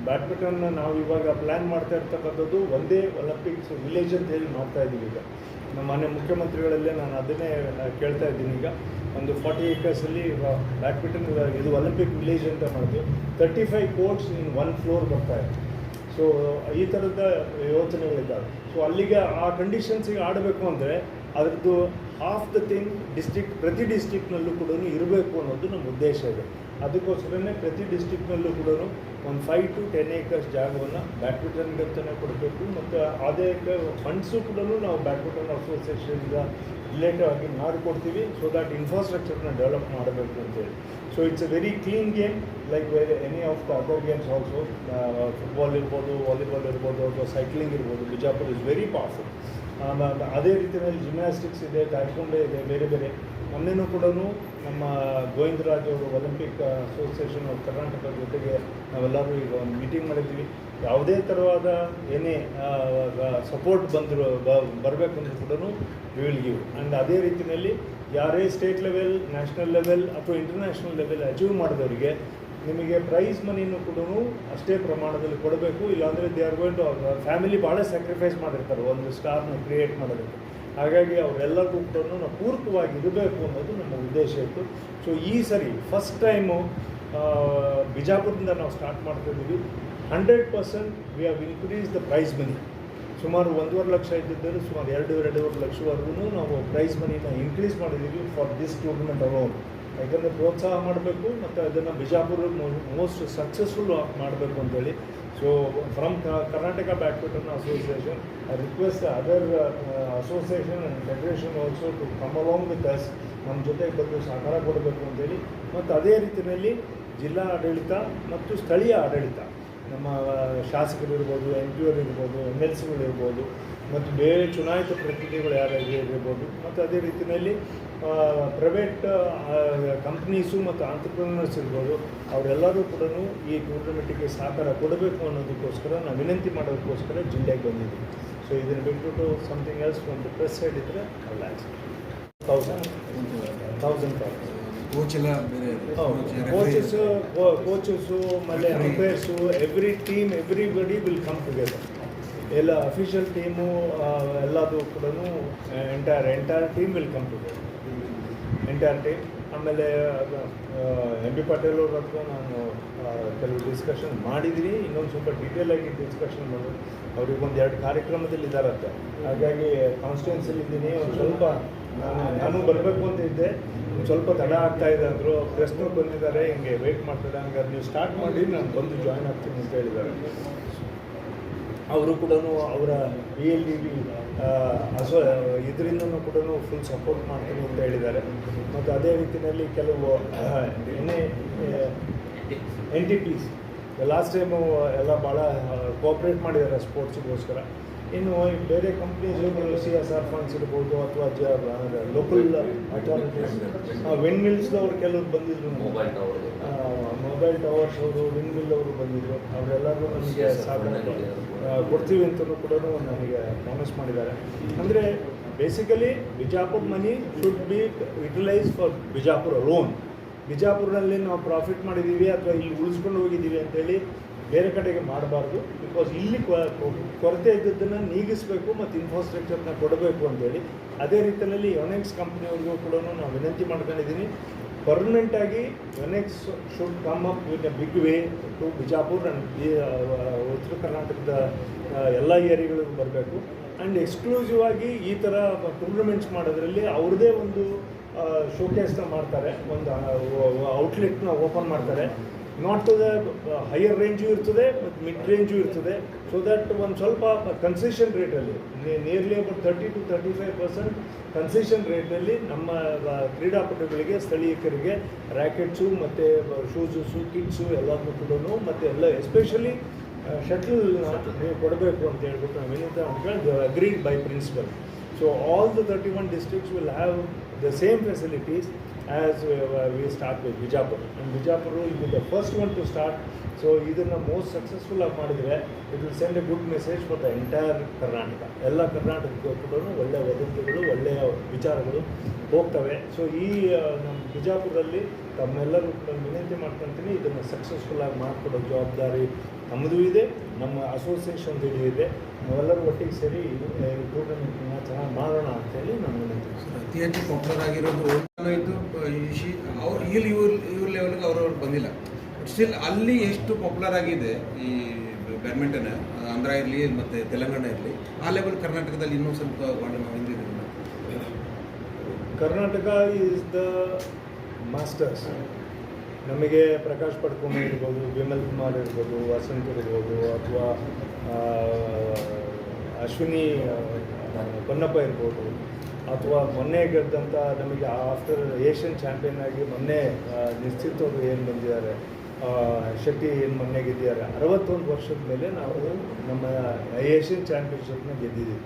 ಬ್ಯಾಡ್ಮಿಂಟನ್ನ ನಾವು ಇವಾಗ ಪ್ಲ್ಯಾನ್ ಮಾಡ್ತಾ ಇರ್ತಕ್ಕಂಥದ್ದು ಒಂದೇ ಒಲಿಂಪಿಕ್ಸ್ ವಿಲೇಜ್ ಅಂತ ಹೇಳಿ ಮಾಡ್ತಾ ಇದ್ದೀವಿ. ಈಗ ನಮ್ಮ ಮನೆ ಮುಖ್ಯಮಂತ್ರಿಗಳಲ್ಲೇ ನಾನು ಅದನ್ನೇ ಕೇಳ್ತಾ ಇದ್ದೀನಿ. ಈಗ ಒಂದು 40 acresಲ್ಲಿ ಬ್ಯಾಡ್ಮಿಂಟನ್ ಇದು ಒಲಿಂಪಿಕ್ ವಿಲೇಜ್ ಅಂತ ಮಾಡಿದ್ವಿ. 35 ಕೋರ್ಟ್ಸ್ ಇನ್ 1 ಫ್ಲೋರ್ ಬರ್ತಾಯಿದೆ. ಸೊ ಈ ಥರದ ಯೋಚನೆಗಳಿದ್ದಾವೆ. ಸೊ ಅಲ್ಲಿಗೆ ಆ ಕಂಡೀಷನ್ಸಿಗೆ ಆಡಬೇಕು ಅಂದರೆ ಅದರದ್ದು ಹಾಫ್ ದ ಥಿಂಗ್ ಪ್ರತಿ ಡಿಸ್ಟ್ರಿಕ್ನಲ್ಲೂ ಕೂಡ ಇರಬೇಕು ಅನ್ನೋದು ನಮ್ಮ ಉದ್ದೇಶ ಇದೆ. ಅದಕ್ಕೋಸ್ಕರನೇ ಪ್ರತಿ ಡಿಸ್ಟ್ರಿಕ್ನಲ್ಲೂ ಕೂಡ ಒಂದು 5 to 10 acres ಜಾಗವನ್ನು ಬ್ಯಾಡ್ಮಿಂಟನ್ಗೆ ಅಂತಲೇ ಕೊಡಬೇಕು. ಮತ್ತು ಅದೇ ಫಂಡ್ಸು ಕೂಡ ನಾವು ಬ್ಯಾಡ್ಮಿಂಟನ್ ಅಸೋಸಿಯೇಷನ್ಗೆ ರಿಲೇಟಿವ್ ಆಗಿ ಮಾಡಿಕೊಡ್ತೀವಿ. ಸೊ ದ್ಯಾಟ್ ಇನ್ಫ್ರಾಸ್ಟ್ರಕ್ಚರ್ನ ಡೆವಲಪ್ ಮಾಡಬೇಕು ಅಂತೇಳಿ. So it's A very clean game like any of the other games also. Football ಇರ್ಬೋದು, ವಾಲಿಬಾಲ್ ಇರ್ಬೋದು, ಅಥವಾ ಸೈಕ್ಲಿಂಗ್ ಇರ್ಬೋದು. Bijapur is very powerful. ಅದೇ ರೀತಿಯಲ್ಲಿ ಜಿಮ್ನಾಸ್ಟಿಕ್ಸ್ ಇದೆ, ತಾಯ್ಕೊಂಡೆ ಇದೆ, ಬೇರೆ ಬೇರೆ. ಮೊನ್ನೆನೂ ಕೂಡ ನಮ್ಮ ಗೋವಿಂದರಾಜ್ ಅವರು ಒಲಿಂಪಿಕ್ ಅಸೋಸಿಯೇಷನ್ ಆಫ್ ಕರ್ನಾಟಕ ಜೊತೆಗೆ ನಾವೆಲ್ಲರೂ ಈಗ ಒಂದು ಮೀಟಿಂಗ್ ಮಾಡಿದ್ವಿ. ಯಾವುದೇ ಥರವಾದ ಏನೇ ಸಪೋರ್ಟ್ ಬರಬೇಕಂದ್ರೂ ಕೂಡ ವಿ ವಿಲ್ ಗಿವ್. ಆ್ಯಂಡ್ ಅದೇ ರೀತಿಯಲ್ಲಿ ಯಾರೇ ಸ್ಟೇಟ್ ಲೆವೆಲ್, ನ್ಯಾಷನಲ್ ಲೆವೆಲ್ ಅಥವಾ ಇಂಟರ್ನ್ಯಾಷನಲ್ ಲೆವೆಲ್ ಅಚೀವ್ ಮಾಡಿದವರಿಗೆ ನಿಮಗೆ ಪ್ರೈಸ್ ಮನಿನೂ ಕೂಡ ಅಷ್ಟೇ ಪ್ರಮಾಣದಲ್ಲಿ ಕೊಡಬೇಕು. ಇಲ್ಲಾಂದರೆ they are going to family ಭಾಳ ಸ್ಯಾಕ್ರಿಫೈಸ್ ಮಾಡಿರ್ತಾರೆ ಒಂದು ಸ್ಟಾರ್ನ ಕ್ರಿಯೇಟ್ ಮಾಡೋದಕ್ಕೆ. ಹಾಗಾಗಿ ಅವರೆಲ್ಲರಿಗೂ ಕೂಡ ನಾವು ಪೂರಕವಾಗಿ ಇರಬೇಕು ಅನ್ನೋದು ನಮ್ಮ ಉದ್ದೇಶ ಇತ್ತು. ಸೊ ಈ ಸರಿ ಫಸ್ಟ್ ಟೈಮು ಬಿಜಾಪುರದಿಂದ ನಾವು ಸ್ಟಾರ್ಟ್ ಮಾಡ್ತಾಯಿದ್ದೀವಿ. 100% we have increase the prize money. ಸುಮಾರು 1.5 ಲಕ್ಷ ಇದ್ದಿದ್ದರೂ ಸುಮಾರು 2.5 ಲಕ್ಷವರೆಗೂ ನಾವು ಪ್ರೈಸ್ ಮನಿನ ಇನ್ಕ್ರೀಸ್ ಮಾಡಿದ್ದೀವಿ ಫಾರ್ ದಿಸ್ ಟೂರ್ನಮೆಂಟ್ ಅಲೋನ್. ಯಾಕಂದರೆ ಪ್ರೋತ್ಸಾಹ ಮಾಡಬೇಕು ಮತ್ತು ಅದನ್ನು ಬಿಜಾಪುರ ಮೋಸ್ಟ್ ಸಕ್ಸಸ್ಫುಲ್ ಮಾಡಬೇಕು ಅಂತೇಳಿ. So from Karnataka badminton association I request other association and federation also to come along with us, ನಮ್ಮ ಜೊತೆಗೆ ಬಂದು ಸಹಕಾರ ಕೊಡಬೇಕು ಅಂತೇಳಿ. ಮತ್ತು ಅದೇ ರೀತಿಯಲ್ಲಿ ಜಿಲ್ಲಾ ಆಡಳಿತ ಮತ್ತು ಸ್ಥಳೀಯ ಆಡಳಿತ, ನಮ್ಮ ಶಾಸಕರಿರ್ಬೋದು, MP ಇರ್ಬೋದು, MLCಗಳಿರ್ಬೋದು, ಮತ್ತು ಬೇರೆ ಚುನಾಯಿತ ಪ್ರತಿನಿಧಿಗಳು ಯಾರಿರ್ಬೋದು, ಮತ್ತು ಅದೇ ರೀತಿಯಲ್ಲಿ ಪ್ರೈವೇಟ್ ಕಂಪ್ನೀಸು ಮತ್ತು ಆಂಟ್ರಪ್ರನರ್ಸ್ ಇರ್ಬೋದು, ಅವರೆಲ್ಲರೂ ಕೂಡ ಈ ಟೂರ್ನಮೆಂಟಿಗೆ ಸಹಕಾರ ಕೊಡಬೇಕು ಅನ್ನೋದಕ್ಕೋಸ್ಕರ ನಾವು ವಿನಂತಿ ಮಾಡೋದಕ್ಕೋಸ್ಕರ ಜಿಲ್ಲೆಗೆ ಬಂದಿದ್ದೀವಿ. ಸೊ ಇದನ್ನು ಬಿಟ್ಬಿಟ್ಟು ಸಮಥಿಂಗ್ ಎಲ್ಸ್ ಒಂದು ಪ್ರೆಸ್ ಸೈಡ್ ಇದ್ದರೆ ಅಲ್ಲ 1000 ಕೋಚ್ ಎಲ್ಲ ಬೇರೆ ಕೋಚಸ್ಸು ಆಮೇಲೆ ಅಂಪೈರ್ಸು ಎವ್ರಿಬಡಿ ವಿಲ್ ಕಮ್ ಟುಗೆದರ್. ಎಲ್ಲ ಅಫಿಷಿಯಲ್ ಟೀಮು ಎಲ್ಲದು ಕೂಡ entire team will come together, entire team. ಆಮೇಲೆ ಎಂ ಬಿ ಪಾಟೀಲ್ ಅವ್ರ ಹತ್ರ ನಾನು ಕೆಲವು ಡಿಸ್ಕಷನ್ ಮಾಡಿದ್ದೀನಿ, ಇನ್ನೊಂದು ಸ್ವಲ್ಪ ಡೀಟೇಲಾಗಿ ಡಿಸ್ಕಷನ್ ಮಾಡೋದು. ಅವ್ರಿಗೊಂದು 2 ಕಾರ್ಯಕ್ರಮದಲ್ಲಿ ಇದ್ದಾರಂತೆ, ಹಾಗಾಗಿ ಕಾನ್ಸ್ಟಿಟ್ಯೂನ್ಸಲ್ಲಿ ಇದ್ದೀನಿ. ಒಂದು ಸ್ವಲ್ಪ ನಾನು ಬರಬೇಕು ಅಂತ ಇದ್ದೆ, ಒಂದು ಸ್ವಲ್ಪ ತಡ ಆಗ್ತಾ ಇದೆ ಅಂದರು. ಪ್ರಶ್ನೆ ಬಂದಿದ್ದಾರೆ, ಹಿಂಗೆ ವೆಯ್ಟ್ ಮಾಡ್ತಾರೆ, ಹಂಗಾರೆ ನೀವು ಸ್ಟಾರ್ಟ್ ಮಾಡಿ ನಾನು ಬಂದು ಜಾಯ್ನ್ ಆಗ್ತೀನಿ ಅಂತ ಹೇಳಿದ್ದಾರೆ. ಅವರು ಕೂಡ ಅವರ BLDB ಇದರಿಂದನೂ ಕೂಡ ಫುಲ್ ಸಪೋರ್ಟ್ ಮಾಡ್ತೀನಿ ಅಂತ ಹೇಳಿದ್ದಾರೆ. ಮತ್ತು ಅದೇ ರೀತಿಯಲ್ಲಿ ಕೆಲವು NTPs ಲಾಸ್ಟ್ ಟೈಮು ಎಲ್ಲ ಭಾಳ ಕೋಆಪ್ರೇಟ್ ಮಾಡಿದ್ದಾರೆ ಸ್ಪೋರ್ಟ್ಸಿಗೋಸ್ಕರ. ಇನ್ನು ಬೇರೆ ಕಂಪ್ನೀಸು CSR ಫಂಡ್ಸ್ ಇರ್ಬೋದು ಅಥವಾ ಲೋಕಲ್ ಅಥಾರಿಟೀಸ್, ವಿಂಡ್ ಮಿಲ್ಸ್ದವ್ರು ಕೆಲವ್ರು ಬಂದಿದ್ರು, ಮೊಬೈಲ್ ಟವರ್ಸ್ ಅವರು, ವಿಂಡ್ ಮಿಲ್ ಅವರು ಬಂದಿದ್ದರು. ಅವರೆಲ್ಲರೂ ನಮಗೆ ಸಾಧನೆ ಕೊಡ್ತೀವಿ ಅಂತಲೂ ಕೂಡ ನನಗೆ ಪ್ರಾಮಿಸ್ ಮಾಡಿದ್ದಾರೆ. ಅಂದರೆ basically Bijapur money should be utilise for Bijapur alone. ಬಿಜಾಪುರದಲ್ಲಿ ನಾವು ಪ್ರಾಫಿಟ್ ಮಾಡಿದ್ದೀವಿ ಅಥವಾ ಇಲ್ಲಿ ಉಳಿಸ್ಕೊಂಡು ಹೋಗಿದ್ದೀವಿ ಅಂತೇಳಿ ಬೇರೆ ಕಡೆಗೆ ಮಾಡಬಾರ್ದು. ಬಿಕಾಸ್ ಇಲ್ಲಿ ಕೊರತೆ ಇದ್ದದ್ದನ್ನು ನೀಗಿಸಬೇಕು ಮತ್ತು ಇನ್ಫ್ರಾಸ್ಟ್ರಕ್ಚರ್ನ ಕೊಡಬೇಕು ಅಂತೇಳಿ. ಅದೇ ರೀತಿಯಲ್ಲಿ ಯೋನೆಕ್ಸ್ ಕಂಪ್ನಿಯವ್ರಿಗೂ ಕೂಡ ನಾವು ವಿನಂತಿ ಮಾಡ್ಕೊಂಡಿದ್ದೀನಿ, ಪರ್ಮನೆಂಟಾಗಿ Yonex should come up with a big way to Bijapur and ಉತ್ತರ ಕರ್ನಾಟಕದ ಎಲ್ಲ ಏರಿಯಾಗಳಿಗೂ ಬರಬೇಕು. ಆ್ಯಂಡ್ ಎಕ್ಸ್ಕ್ಲೂಸಿವ್ ಆಗಿ ಈ ಥರ ಟೂರ್ನಮೆಂಟ್ಸ್ ಮಾಡೋದ್ರಲ್ಲಿ ಅವ್ರದ್ದೇ ಒಂದು ಶೋಕೇಸ್ನ ಮಾಡ್ತಾರೆ, ಒಂದು ಔಟ್ಲೆಟ್ನ ಓಪನ್ ಮಾಡ್ತಾರೆ. Not to the higher range ಇರ್ತದೆ ಮತ್ತು ಮಿಡ್ ರೇಂಜು ಇರ್ತದೆ. ಸೊ ದಟ್ ಒಂದು ಸ್ವಲ್ಪ ಕನ್ಸೆಷನ್ ರೇಟಲ್ಲಿ ನಿಯರ್ಲಿ ಅಬೌಟ್ 30 to 35% ಕನ್ಸೆಷನ್ ರೇಟಲ್ಲಿ ನಮ್ಮ ಕ್ರೀಡಾಪಟುಗಳಿಗೆ, ಸ್ಥಳೀಯರಿಗೆ ರ್ಯಾಕೆಟ್ಸು ಮತ್ತು ಶೂಸು, ಕಿಟ್ಸು ಎಲ್ಲದನ್ನೂ ಕೂಡ ಮತ್ತು ಎಲ್ಲ ಎಸ್ಪೆಷಲಿ ಶಟಲ್ ನೀವು ಕೊಡಬೇಕು ಅಂತ ಹೇಳ್ಬಿಟ್ಟು ನಾವು ಏನಿದೆ ಅಂತ agreed by principle. So all the 31 districts will have the same facilities as we start with Bijapur. And Bijapur will be the first one to start. So ಇದನ್ನು ಮೋಸ್ಟ್ ಸಕ್ಸಸ್ಫುಲ್ ಆಗಿ ಮಾಡಿದರೆ it will send A good message for the entire Karnataka. ಎಲ್ಲ ಕರ್ನಾಟಕಕ್ಕೂ ಕೂಡ ಒಳ್ಳೆಯ ವದಂತಿಗಳು, ಒಳ್ಳೆಯ ವಿಚಾರಗಳು ಹೋಗ್ತವೆ. ಸೊ ಈ ನಮ್ಮ ಬಿಜಾಪುರಲ್ಲಿ ತಮ್ಮೆಲ್ಲರೂ ಕೂಡ ವಿನಂತಿ ಮಾಡ್ಕೊತೀನಿ, ಇದನ್ನು ಸಕ್ಸಸ್ಫುಲ್ಲಾಗಿ ಮಾಡಿಕೊಡೋ ಜವಾಬ್ದಾರಿ ನಮ್ಮದು ಇದೆ, ನಮ್ಮ ಅಸೋಸಿಯೇಷನ್ದು ಇದೆ. ನಾವೆಲ್ಲರೂ ಒಟ್ಟಿಗೆ ಸೇರಿ ಟೂರ್ನಮೆಂಟ್ನ ಚೆನ್ನಾಗಿ ಮಾಡೋಣ ಅಂತೇಳಿ ನಾನು ವಿನಂತಿ. ಅತಿ ಹೆಚ್ಚು ಪಾಪ್ಯುಲರ್ ಆಗಿರೋದು ಇದ್ದು ಅವ್ರು ಇವ್ರ ಲೆವೆಲ್ಗೆ ಅವ್ರವ್ರು ಬಂದಿಲ್ಲ. ಸ್ಟಿಲ್ ಅಲ್ಲಿ ಎಷ್ಟು ಪಾಪ್ಯುಲರ್ ಆಗಿದೆ ಈ ಬ್ಯಾಡ್ಮಿಂಟನ್, ಆಂಧ್ರ ಇರಲಿ ಮತ್ತು ತೆಲಂಗಾಣ ಇರಲಿ, ಆ ಲೆವೆಲ್ ಕರ್ನಾಟಕದಲ್ಲಿ ಇನ್ನೂ ಸ್ವಲ್ಪ ಹಿಂದಿದೆ. Karnataka is the masters. ನಮಗೆ ಪ್ರಕಾಶ್ ಪಡ್ಕೋಣೆ ಇರ್ಬೋದು, ವಿಮಲ್ ಕುಮಾರ್ ಇರ್ಬೋದು, ವಸಂತ್ ಇರ್ಬೋದು, ಅಥವಾ ಅಶ್ವಿನಿ ಪೊನ್ನಪ್ಪ ಇರ್ಬೋದು, ಅಥವಾ ಮೊನ್ನೆ ಗೆದ್ದಂಥ ನಮಗೆ ಆಫ್ಟರ್ ಏಷ್ಯನ್ ಚಾಂಪಿಯನ್ ಆಗಿ ಮೊನ್ನೆ ನಿಶ್ಚಿತವರು ಏನು ಬಂದಿದ್ದಾರೆ, ಶೆಟ್ಟಿ ಏನು ಮೊನ್ನೆ ಗೆದ್ದಿದ್ದಾರೆ. 61 ವರ್ಷದ ಮೇಲೆ ನಾವು ನಮ್ಮ ಏಷ್ಯನ್ ಚಾಂಪಿಯನ್ಶಿಪ್ನ ಗೆದ್ದಿದ್ದೀವಿ.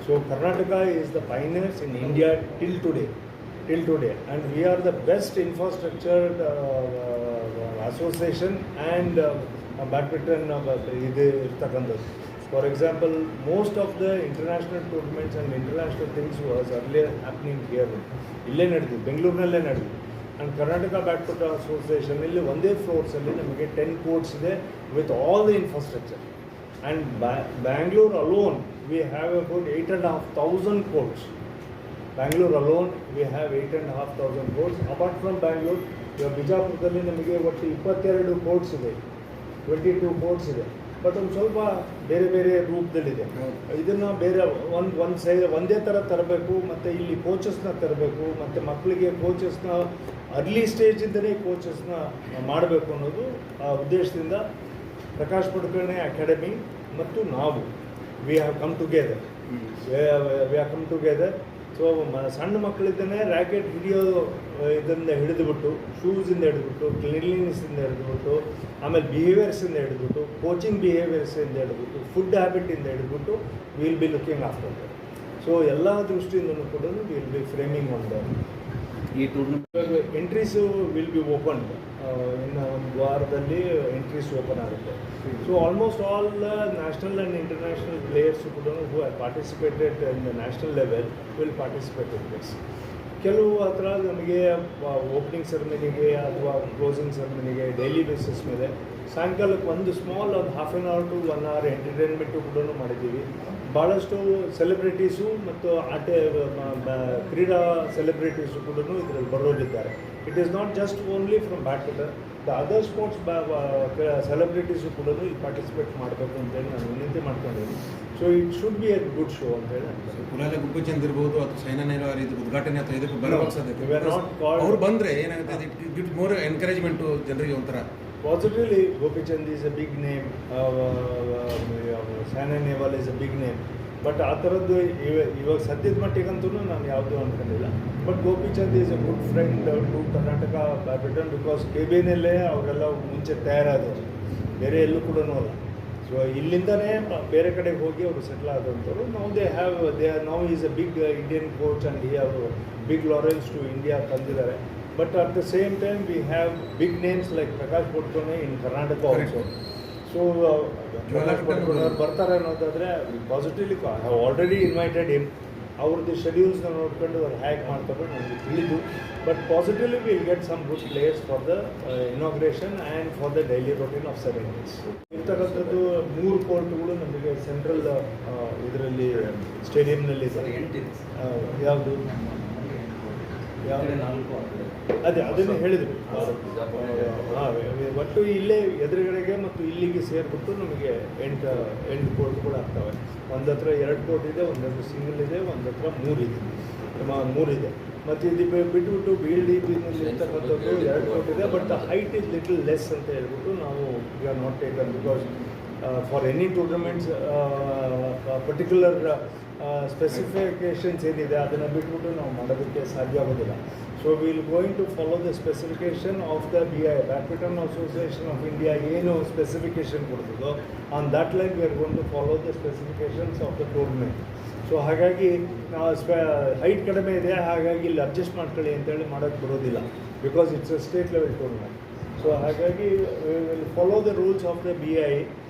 So Karnataka is the pioneers in India till today. And we are the best infrastructured association and badminton ಇದು ಇರ್ತಕ್ಕಂಥದ್ದು. For example, most of the international tournaments and international things was earlier happening here. ಇಲ್ಲೇ ನಡೆದು, ಬೆಂಗಳೂರಿನಲ್ಲೇ ನಡೆದು. And Karnataka badminton association ಇಲ್ಲಿ ಒಂದೇ ಫ್ಲೋರ್ಸಲ್ಲಿ ನಮಗೆ 10 courts ಇದೆ with all the infrastructure. And Bangalore alone we have about 8,500 courts. Bangalore alone, we have 8,500 courts. Apart from Bangalore, ಬಿಜಾಪುರದಲ್ಲಿ ನಮಗೆ ಒಟ್ಟು 22 courts ಇದೆ, 22 courts ಇದೆ. ಬಟ್ ಒಂದು ಸ್ವಲ್ಪ ಬೇರೆ ಬೇರೆ ರೂಪದಲ್ಲಿದೆ. ಇದನ್ನು ಬೇರೆ ಒಂದೇ ಥರ ತರಬೇಕು, ಮತ್ತು ಇಲ್ಲಿ ಕೋಚಸ್ನ ತರಬೇಕು, ಮತ್ತು ಮಕ್ಕಳಿಗೆ ಕೋಚಸ್ನ ಅರ್ಲಿ ಸ್ಟೇಜಿಂದಲೇ ಕೋಚಸ್ನ ಮಾಡಬೇಕು ಅನ್ನೋದು ಆ ಉದ್ದೇಶದಿಂದ ಪ್ರಕಾಶ್ ಪಡುಕೋಣೆ ಅಕಾಡೆಮಿ ಮತ್ತು ನಾವು we have come together. So ಸಣ್ಣ ಮಕ್ಕಳಿಂದನೇ ರ್ಯಾಕೆಟ್ ಹಿಡಿಯೋದು ಇದರಿಂದ ಹಿಡಿದುಬಿಟ್ಟು, ಶೂಸಿಂದ ಹಿಡಿದ್ಬಿಟ್ಟು, ಕ್ಲೀನ್ಲಿನೆಸ್ಸಿಂದ ಹಿಡಿದುಬಿಟ್ಟು, ಆಮೇಲೆ ಬಿಹೇವಿಯರ್ಸಿಂದ ಹಿಡಿದ್ಬಿಟ್ಟು, ಕೋಚಿಂಗ್ ಬಿಹೇವಿಯರ್ಸಿಂದ ಹಿಡಿದ್ಬಿಟ್ಟು, ಫುಡ್ ಹ್ಯಾಬಿಟಿಂದ ಹಿಡಿದ್ಬಿಟ್ಟು will be looking after that. So ಎಲ್ಲ ದೃಷ್ಟಿಯಿಂದಲೂ ಕೂಡ will be framing on that. ಈ tournament entries will be open. ಇನ್ನು ಒಂದು ವಾರದಲ್ಲಿ ಎಂಟ್ರೀಸ್ ಓಪನ್ ಆಗುತ್ತೆ. So almost all national and international players ಕೂಡ who have participated in the national level will participate in this. ಕೆಲವು ಹತ್ರ ನಮಗೆ ಓಪನಿಂಗ್ ಸೆರೆಮನಿಗೆ ಅಥವಾ ಕ್ಲೋಸಿಂಗ್ ಸೆರೆಮನಿಗೆ ಡೈಲಿ ಬೇಸಿಸ್ ಮೇಲೆ ಸಾಯಂಕಾಲಕ್ಕೆ ಒಂದು ಸ್ಮಾಲ್ ಒಂದು half an hour to 1 hour entertainment ಕೂಡ ಮಾಡಿದ್ದೀವಿ. ಭಾಳಷ್ಟು ಸೆಲೆಬ್ರಿಟೀಸು ಮತ್ತು ಕ್ರೀಡಾ ಸೆಲೆಬ್ರಿಟೀಸು ಕೂಡ ಇದರಲ್ಲಿ ಬರೋರಿದ್ದಾರೆ. It is not just only from badminton, the other sports celebrities ಕೂಡ ಇಲ್ಲಿ ಪಾರ್ಟಿಸಿಪೇಟ್ ಮಾಡಬೇಕು ಅಂತೇಳಿ ನಾನು ವಿನಂತಿ ಮಾಡ್ಕೊಂಡಿದ್ದೀನಿ. So it should be a good show ಅಂತೇಳಿ ಕುಲಾಲ ಗುಬ್ಬಚಂದ್ ಇರ್ಬೋದು ಅಥವಾ ಸೈನಾ ನೆಹವಾಲ್ ಇದು ಉದ್ಘಾಟನೆ ಅಥವಾ ಇದಕ್ಕೆ ಬರೋ We are not called- ಅವ್ರು ಬಂದರೆ ಏನಾಗುತ್ತೆ, ಇಟ್ ಗಿವ್ಸ್ ಮೋರ್ ಎನ್ಕರೇಜ್ಮೆಂಟು ಜನರಿಗೆ ಒಂಥರ. Positively, Gopichand is a big name, Saina Nehwal is a big name. But ಆ ಥರದ್ದು ಇವಾಗ ಸದ್ಯದ ಮಟ್ಟಿಗಂತೂ ನಾನು ಯಾವುದೂ ಅಂದ್ಕೊಂಡಿಲ್ಲ. But Gopichand is a good friend to Karnataka badminton, because KBನಲ್ಲೇ ಅವರೆಲ್ಲ ಮುಂಚೆ ತಯಾರಾದವರು, ಬೇರೆ ಎಲ್ಲೂ ಕೂಡ ಅಲ್ಲ. ಸೊ ಇಲ್ಲಿಂದನೇ ಬೇರೆ ಕಡೆಗೆ ಹೋಗಿ ಅವರು ಸೆಟ್ಲ್ ಆದಂಥವ್ರು. Now is a big Indian coach and he have big laurels to India ತಂದಿದ್ದಾರೆ. But at the same time, we have big names like Prakash Podkone in Karnataka also. So, Prakash Podkone ಬರ್ತಾರೆ ಅನ್ನೋದಾದರೆ positively I have already invited him. ಅವ್ರದ್ದು ಶೆಡ್ಯೂಲ್ಸ್ನ ನೋಡ್ಕೊಂಡು ಅವ್ರು ಹ್ಯಾಕ್ ಮಾಡ್ತಾರೆ ನನಗೆ ತಿಳಿದು. But positively will get some good players for the inauguration and for the daily routine of ceremonies. ಇರ್ತಕ್ಕಂಥದ್ದು 3 ಕೋರ್ಟ್ಗಳು ನಮಗೆ ಸೆಂಟ್ರಲ್ ಇದರಲ್ಲಿ ಸ್ಟೇಡಿಯಂನಲ್ಲಿ ಇದೆ. ಯಾವುದು ಅದನ್ನು ಹೇಳಿದ್ರು. ಒಟ್ಟು ಇಲ್ಲೇ ಎದುರುಗಡೆಗೆ ಮತ್ತು ಇಲ್ಲಿಗೆ ಸೇರಿಬಿಟ್ಟು ನಮಗೆ 8 ಕೋರ್ಟ್ ಕೂಡ ಆಗ್ತವೆ. ಒಂದು ಹತ್ರ 2 ಕೋರ್ಟ್ ಇದೆ, ಒಂದು ಹತ್ರ ಸಿಂಗಲ್ ಇದೆ, ಒಂದು ಹತ್ರ 3 ಇದೆ. ಮತ್ತು ಇದು ಬಿಟ್ಬಿಟ್ಟು BLDPನಲ್ಲಿ ಇರ್ತಕ್ಕಂಥದ್ದು 2 ಕೋರ್ಟ್ ಇದೆ. But height is little less ಅಂತ ಹೇಳ್ಬಿಟ್ಟು ನಾವು we are not taken, because for any tournaments particular specifications ಏನಿದೆ ಅದನ್ನು ಬಿಟ್ಬಿಟ್ಟು ನಾವು ಮಾಡೋದಕ್ಕೆ ಸಾಧ್ಯ ಆಗೋದಿಲ್ಲ. So will going to follow the specification of the BI badminton association of India ಏನು ಸ್ಪೆಸಿಫಿಕೇಷನ್ ಕೊಡ್ತದೋ on that line we are going to follow the specifications of the tournament. So ಹಾಗಾಗಿ ಹೈಟ್ ಕಡಿಮೆ ಇದೆ, ಹಾಗಾಗಿ ಇಲ್ಲಿ ಅಡ್ಜಸ್ಟ್ ಮಾಡ್ಕೊಳ್ಳಿ ಅಂತೇಳಿ ಮಾಡೋಕ್ಕೆ ಬರೋದಿಲ್ಲ, because it's a state level tournament. So ಹಾಗಾಗಿ we will follow the rules of the BI.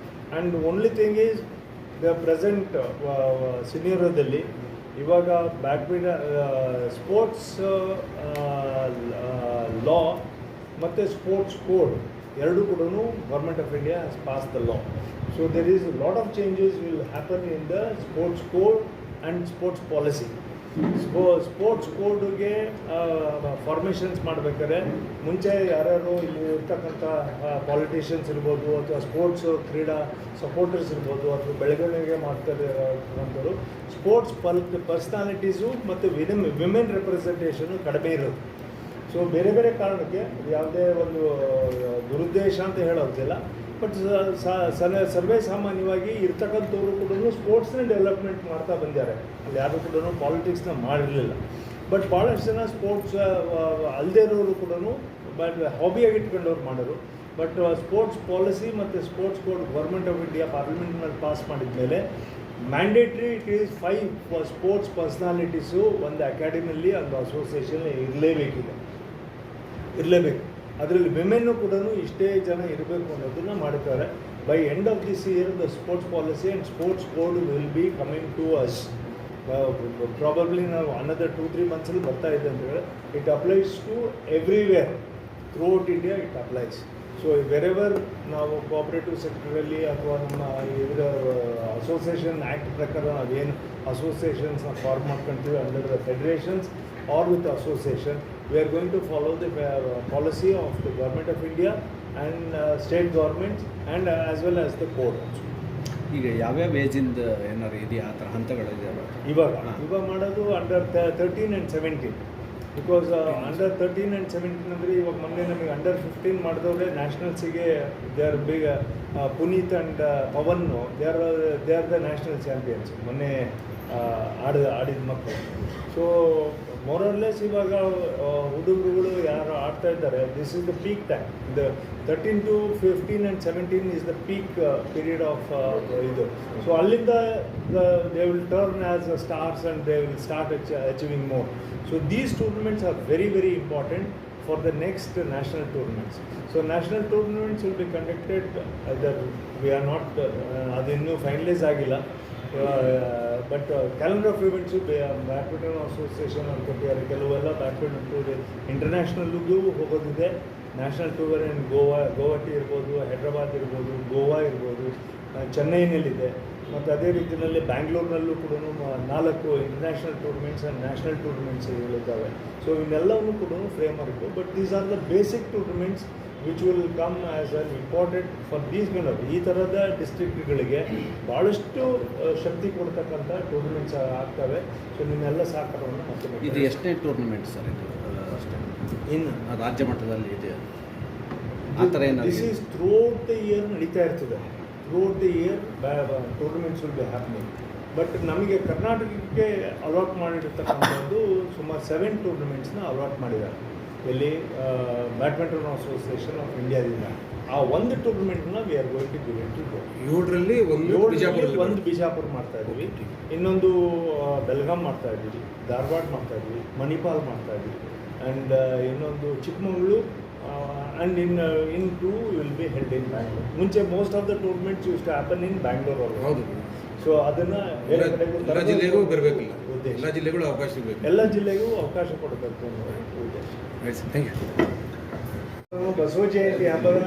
And only thing is the present ಸಿನಿಯರದಲ್ಲಿ ಇವಾಗ ಬ್ಯಾಡ್ಮಿಂಟನ್ ಸ್ಪೋರ್ಟ್ಸ್ ಲಾ ಮತ್ತು ಸ್ಪೋರ್ಟ್ಸ್ ಕೋಡ್ ಎರಡೂ ಕೂಡ government of India has pass the law. So there is lot of changes will happen in the sports code and sports policy. Sports ಕೋಡ್ಗೆ formations ಮಾಡಬೇಕಾದ್ರೆ ಮುಂಚೆ ಯಾರ್ಯಾರು ಇಲ್ಲಿ ಇರ್ತಕ್ಕಂಥ ಪಾಲಿಟಿಷಿಯನ್ಸ್ ಇರ್ಬೋದು ಅಥವಾ ಸ್ಪೋರ್ಟ್ಸ್ ಕ್ರೀಡಾ ಸಪೋರ್ಟರ್ಸ್ ಇರ್ಬೋದು ಅಥವಾ ಬೆಳವಣಿಗೆ ಮಾಡ್ತಿರೋಂಥವ್ರು ಸ್ಪೋರ್ಟ್ಸ್ ಪರ್ಸ್ನಾಲಿಟೀಸು ಮತ್ತು ವಿಮೆನ್ ರೆಪ್ರೆಸೆಂಟೇಷನು ಕಡಿಮೆ ಇರೋದು. ಸೊ ಬೇರೆ ಬೇರೆ ಕಾರಣಕ್ಕೆ ಯಾವುದೇ ಒಂದು ದುರುದ್ದೇಶ ಅಂತ ಹೇಳೋದಿಲ್ಲ, ಬಟ್ ಸರ್ವೇ ಸಾಮಾನ್ಯವಾಗಿ ಇರ್ತಕ್ಕಂಥವ್ರು ಕೂಡ ಸ್ಪೋರ್ಟ್ಸ್ನ ಡೆವಲಪ್ಮೆಂಟ್ ಮಾಡ್ತಾ ಬಂದಿದ್ದಾರೆ. ಅಲ್ಲಿ ಯಾರು ಕೂಡ ಪಾಲಿಟಿಕ್ಸ್ನ ಮಾಡಿರಲಿಲ್ಲ. ಬಟ್ ಭಾಳಷ್ಟು ಜನ ಸ್ಪೋರ್ಟ್ಸ್ ಅಲ್ಲದೇ ಇರೋರು ಕೂಡ ಬಟ್ ಹಾಬಿಯಾಗಿ ಇಟ್ಕೊಂಡವ್ರು ಮಾಡೋರು. ಬಟ್ ಸ್ಪೋರ್ಟ್ಸ್ ಪಾಲಿಸಿ ಮತ್ತು sports code government of India ಪಾರ್ಲಿಮೆಂಟ್ನಲ್ಲಿ ಪಾಸ್ ಮಾಡಿದ ಮೇಲೆ mandatory it is 5 sports personalities ಒಂದು ಅಕಾಡೆಮಿಯಲ್ಲಿ ಒಂದು ಅಸೋಸಿಯೇಷನ್ ಇರಲೇಬೇಕು. ಅದರಲ್ಲಿ ವಿಮೆನ್ನು ಕೂಡ ಇಷ್ಟೇ ಜನ ಇರಬೇಕು ಅನ್ನೋದನ್ನು ಮಾಡ್ತಾರೆ. By end of this year the sports policy and sports code will be coming to us. Probably ನಾವು ಅನದರ್ 2-3 ಮಂತ್ಸಲ್ಲಿ ಬರ್ತಾ ಇದೆ ಅಂತ ಹೇಳಿ. It applies to everywhere throughout India, it applies. So wherever ನಾವು ಕೋಆಪರೇಟಿವ್ ಸೆಕ್ಟರಲ್ಲಿ ಅಥವಾ ನಮ್ಮ ಇದರ ಅಸೋಸಿಯೇಷನ್ ಆ್ಯಕ್ಟ್ ಪ್ರಕಾರ ನಾವೇನು ಅಸೋಸಿಯೇಷನ್ಸ್ನ ಫಾರ್ಮ್ ಮಾಡ್ಕೊಳ್ತೀವಿ under the federations or with the association, we are going to follow the policy of the government of India and state governments and as well as the court. ಈಗ ಯಾವ್ಯಾವ ಏಜಿಂದ ಏನಾದ್ರು ಇದೆಯಾ ಆ ಥರ ಹಂತಗಳಿದೆಯಲ್ಲ ಇವಾಗ ಮಾಡೋದು under 13 and 17, because under 13 and 17 ಅಂದರೆ ಇವಾಗ ಮೊನ್ನೆ ನಮಗೆ ಅಂಡರ್ 15 ಮಾಡಿದವ್ರೆ ನ್ಯಾಷನಲ್ಸಿಗೆ they are big. Puneeth and Pavan they are the national champions ಮೊನ್ನೆ ಆಡಿದ ಮಕ್ಕಳು. ಸೊ ಮೋರ್ ಆರ್ ಲೆಸ್ ಇವಾಗ ಹುಡುಗರುಗಳು ಯಾರು ಆಡ್ತಾ ಇದ್ದಾರೆ, this is the peak time. The 13 to 15 and 17 is the peak period of ಇದು. ಸೊ ಅಲ್ಲಿಂದ they will turn as stars and they will start achieving more. So these tournaments are very, very important for the next national tournaments. So national tournaments will be conducted, either we are not, ಅದು ಇನ್ನೂ finalise ಆಗಿಲ್ಲ, but calendar of events badminton association ಅಂತ ಕೊಟ್ಟಿದ್ದಾರೆ. ಕೆಲವೆಲ್ಲ badminton tour ಇಂಟರ್ನ್ಯಾಷನಲ್ಗೂ ಹೋಗೋದಿದೆ. National tour ಇನ್ ಗೋವಾಟಿ ಇರ್ಬೋದು, ಹೈದ್ರಾಬಾದ್ ಇರ್ಬೋದು, ಗೋವಾ ಇರ್ಬೋದು, ಚೆನ್ನೈನಲ್ಲಿದೆ. ಮತ್ತು ಅದೇ ರೀತಿಯಲ್ಲಿ ಬ್ಯಾಂಗ್ಳೂರಿನಲ್ಲೂ ಕೂಡ 4 ಇಂಟರ್ನ್ಯಾಷನಲ್ ಟೂರ್ನಮೆಂಟ್ಸ್ ಆ್ಯಂಡ್ ನ್ಯಾಷನಲ್ ಟೂರ್ನಮೆಂಟ್ಸ್ಗಳಿದ್ದಾವೆ. ಸೊ ಇವನ್ನೆಲ್ಲವೂ ಕೂಡ ಫ್ರೇಮ್ ಮಾಡಿತ್ತು. But these are the basic tournaments which will come as an important for these kind of ಈ ಥರದ ಡಿಸ್ಟ್ರಿಕ್ಟ್ಗಳಿಗೆ ಭಾಳಷ್ಟು ಶಕ್ತಿ ಕೊಡ್ತಕ್ಕಂಥ ಟೂರ್ನಮೆಂಟ್ಸ್ ಆಗ್ತವೆ. ಸೊ ನಿಮ್ಮೆಲ್ಲ ಸಹಕಾರವನ್ನು ಮತ್ತೆ ಇದು ಎಷ್ಟನೇ ಟೂರ್ನಮೆಂಟ್ ಸರ್ ಇದು ಅಷ್ಟೇ ಇನ್ನು ರಾಜ್ಯ ಮಟ್ಟದಲ್ಲಿ ಇದೆ ಆ ಥರ ಏನಾದ್ರು this is throughout the year ನಡೀತಾ ಇರ್ತದೆ. Throughout the year tournaments will be happening. But ನಮಗೆ ಕರ್ನಾಟಕಕ್ಕೆ ಅಲಾಟ್ ಮಾಡಿರ್ತಕ್ಕಂಥದ್ದು ಸುಮಾರು 7 ಟೂರ್ನಮೆಂಟ್ಸ್ನ ಅಲಾಟ್ ಮಾಡಿದ್ದಾರೆ. ಇಲ್ಲಿ ಬ್ಯಾಡ್ಮಿಂಟನ್ ಅಸೋಸಿಯೇಷನ್ ಆಫ್ ಇಂಡಿಯಾದಿಂದ ಆ ಒಂದು ಟೂರ್ನಮೆಂಟ್ನ we are going to give it to 7ರಲ್ಲಿ ಒಂದು ಬಿಜಾಪುರ ಮಾಡ್ತಾ ಇದ್ದೀವಿ, ಇನ್ನೊಂದು ಬೆಲ್ಗಾಮ್ ಮಾಡ್ತಾ ಇದ್ದೀವಿ, ಧಾರವಾಡ ಮಾಡ್ತಾ ಇದ್ದೀವಿ, ಮಣಿಪಾಲ್ ಮಾಡ್ತಾ ಇದ್ದೀವಿ, ಆ್ಯಂಡ್ ಇನ್ನೊಂದು Chikkamagaluru, and in 2 will be held in Bangalore. ಮುಂಚೆ most of the tournaments use to happen in Bangalore ಅವರು. ಹೌದು. ಸೊ ಅದನ್ನು ಎಲ್ಲ ಜಿಲ್ಲೆಗೂ ಬರಬೇಕಿಲ್ಲ, ಎಲ್ಲ ಜಿಲ್ಲೆಗಳು ಅವಕಾಶ ಸಿಗಬೇಕು, ಎಲ್ಲ ಜಿಲ್ಲೆಗೂ ಅವಕಾಶ ಕೊಡಬೇಕು ಅನ್ನೋ ಉದ್ದೇಶ. Thank you. ಬಸವ ಜಯಂತಿ ಹಬ್ಬದ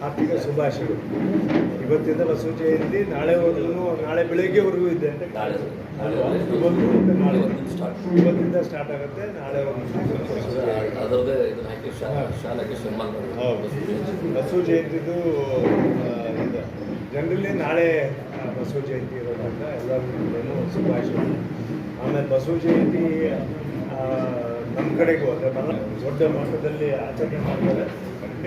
ಆರ್ಥಿಕ ಶುಭಾಶಯಗಳು. ಇವತ್ತಿಂದ ಬಸವ ಜಯಂತಿ, ನಾಳೆ ಬೆಳಗ್ಗೆವರೆಗೂ ಇದೆ ಅಂತ ಇವತ್ತಿಂದ ಸ್ಟಾರ್ಟ್ ಆಗುತ್ತೆ, ಅದರದ್ದೇ ಇದನ್ನ ಹಾಕಿ ಶಾಲೆಗೆ ಸನ್ಮಾನ ಹೌದು. ಬಸವ ಜಯಂತಿದು ಇದೆ. ಜನರಲಿ ನಾಳೆ ಬಸವ ಜಯಂತಿ ಇರೋದ್ರಿಂದ ಎಲ್ಲರಿಗೂ ಶುಭಾಶಯಗಳು. ಆಮೇಲೆ ಬಸವ ಜಯಂತಿ ನಮ್ಮ ಕಡೆಗೂ ಅಂದರೆ ದೊಡ್ಡ ಮಟ್ಟದಲ್ಲಿ ಆಚರಣೆ ಮಾಡ್ತಾರೆ.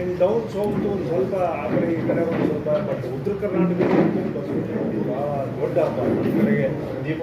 ಇನ್ನು ಡೌನ್ ಸೌತ್ ಒಂದು ಸ್ವಲ್ಪ ಆ ಕಡೆ ಈ ಕಡೆ ಒಂದು ಸ್ವಲ್ಪ, ಬಟ್ ಉತ್ತರ ಕರ್ನಾಟಕದಲ್ಲಿ ಬಸವ ಜಯಂತಿ ಭಾಳ ದೊಡ್ಡ ಹಬ್ಬ. ನಮ್ಮ ಕಡೆಗೆ ದೀಪ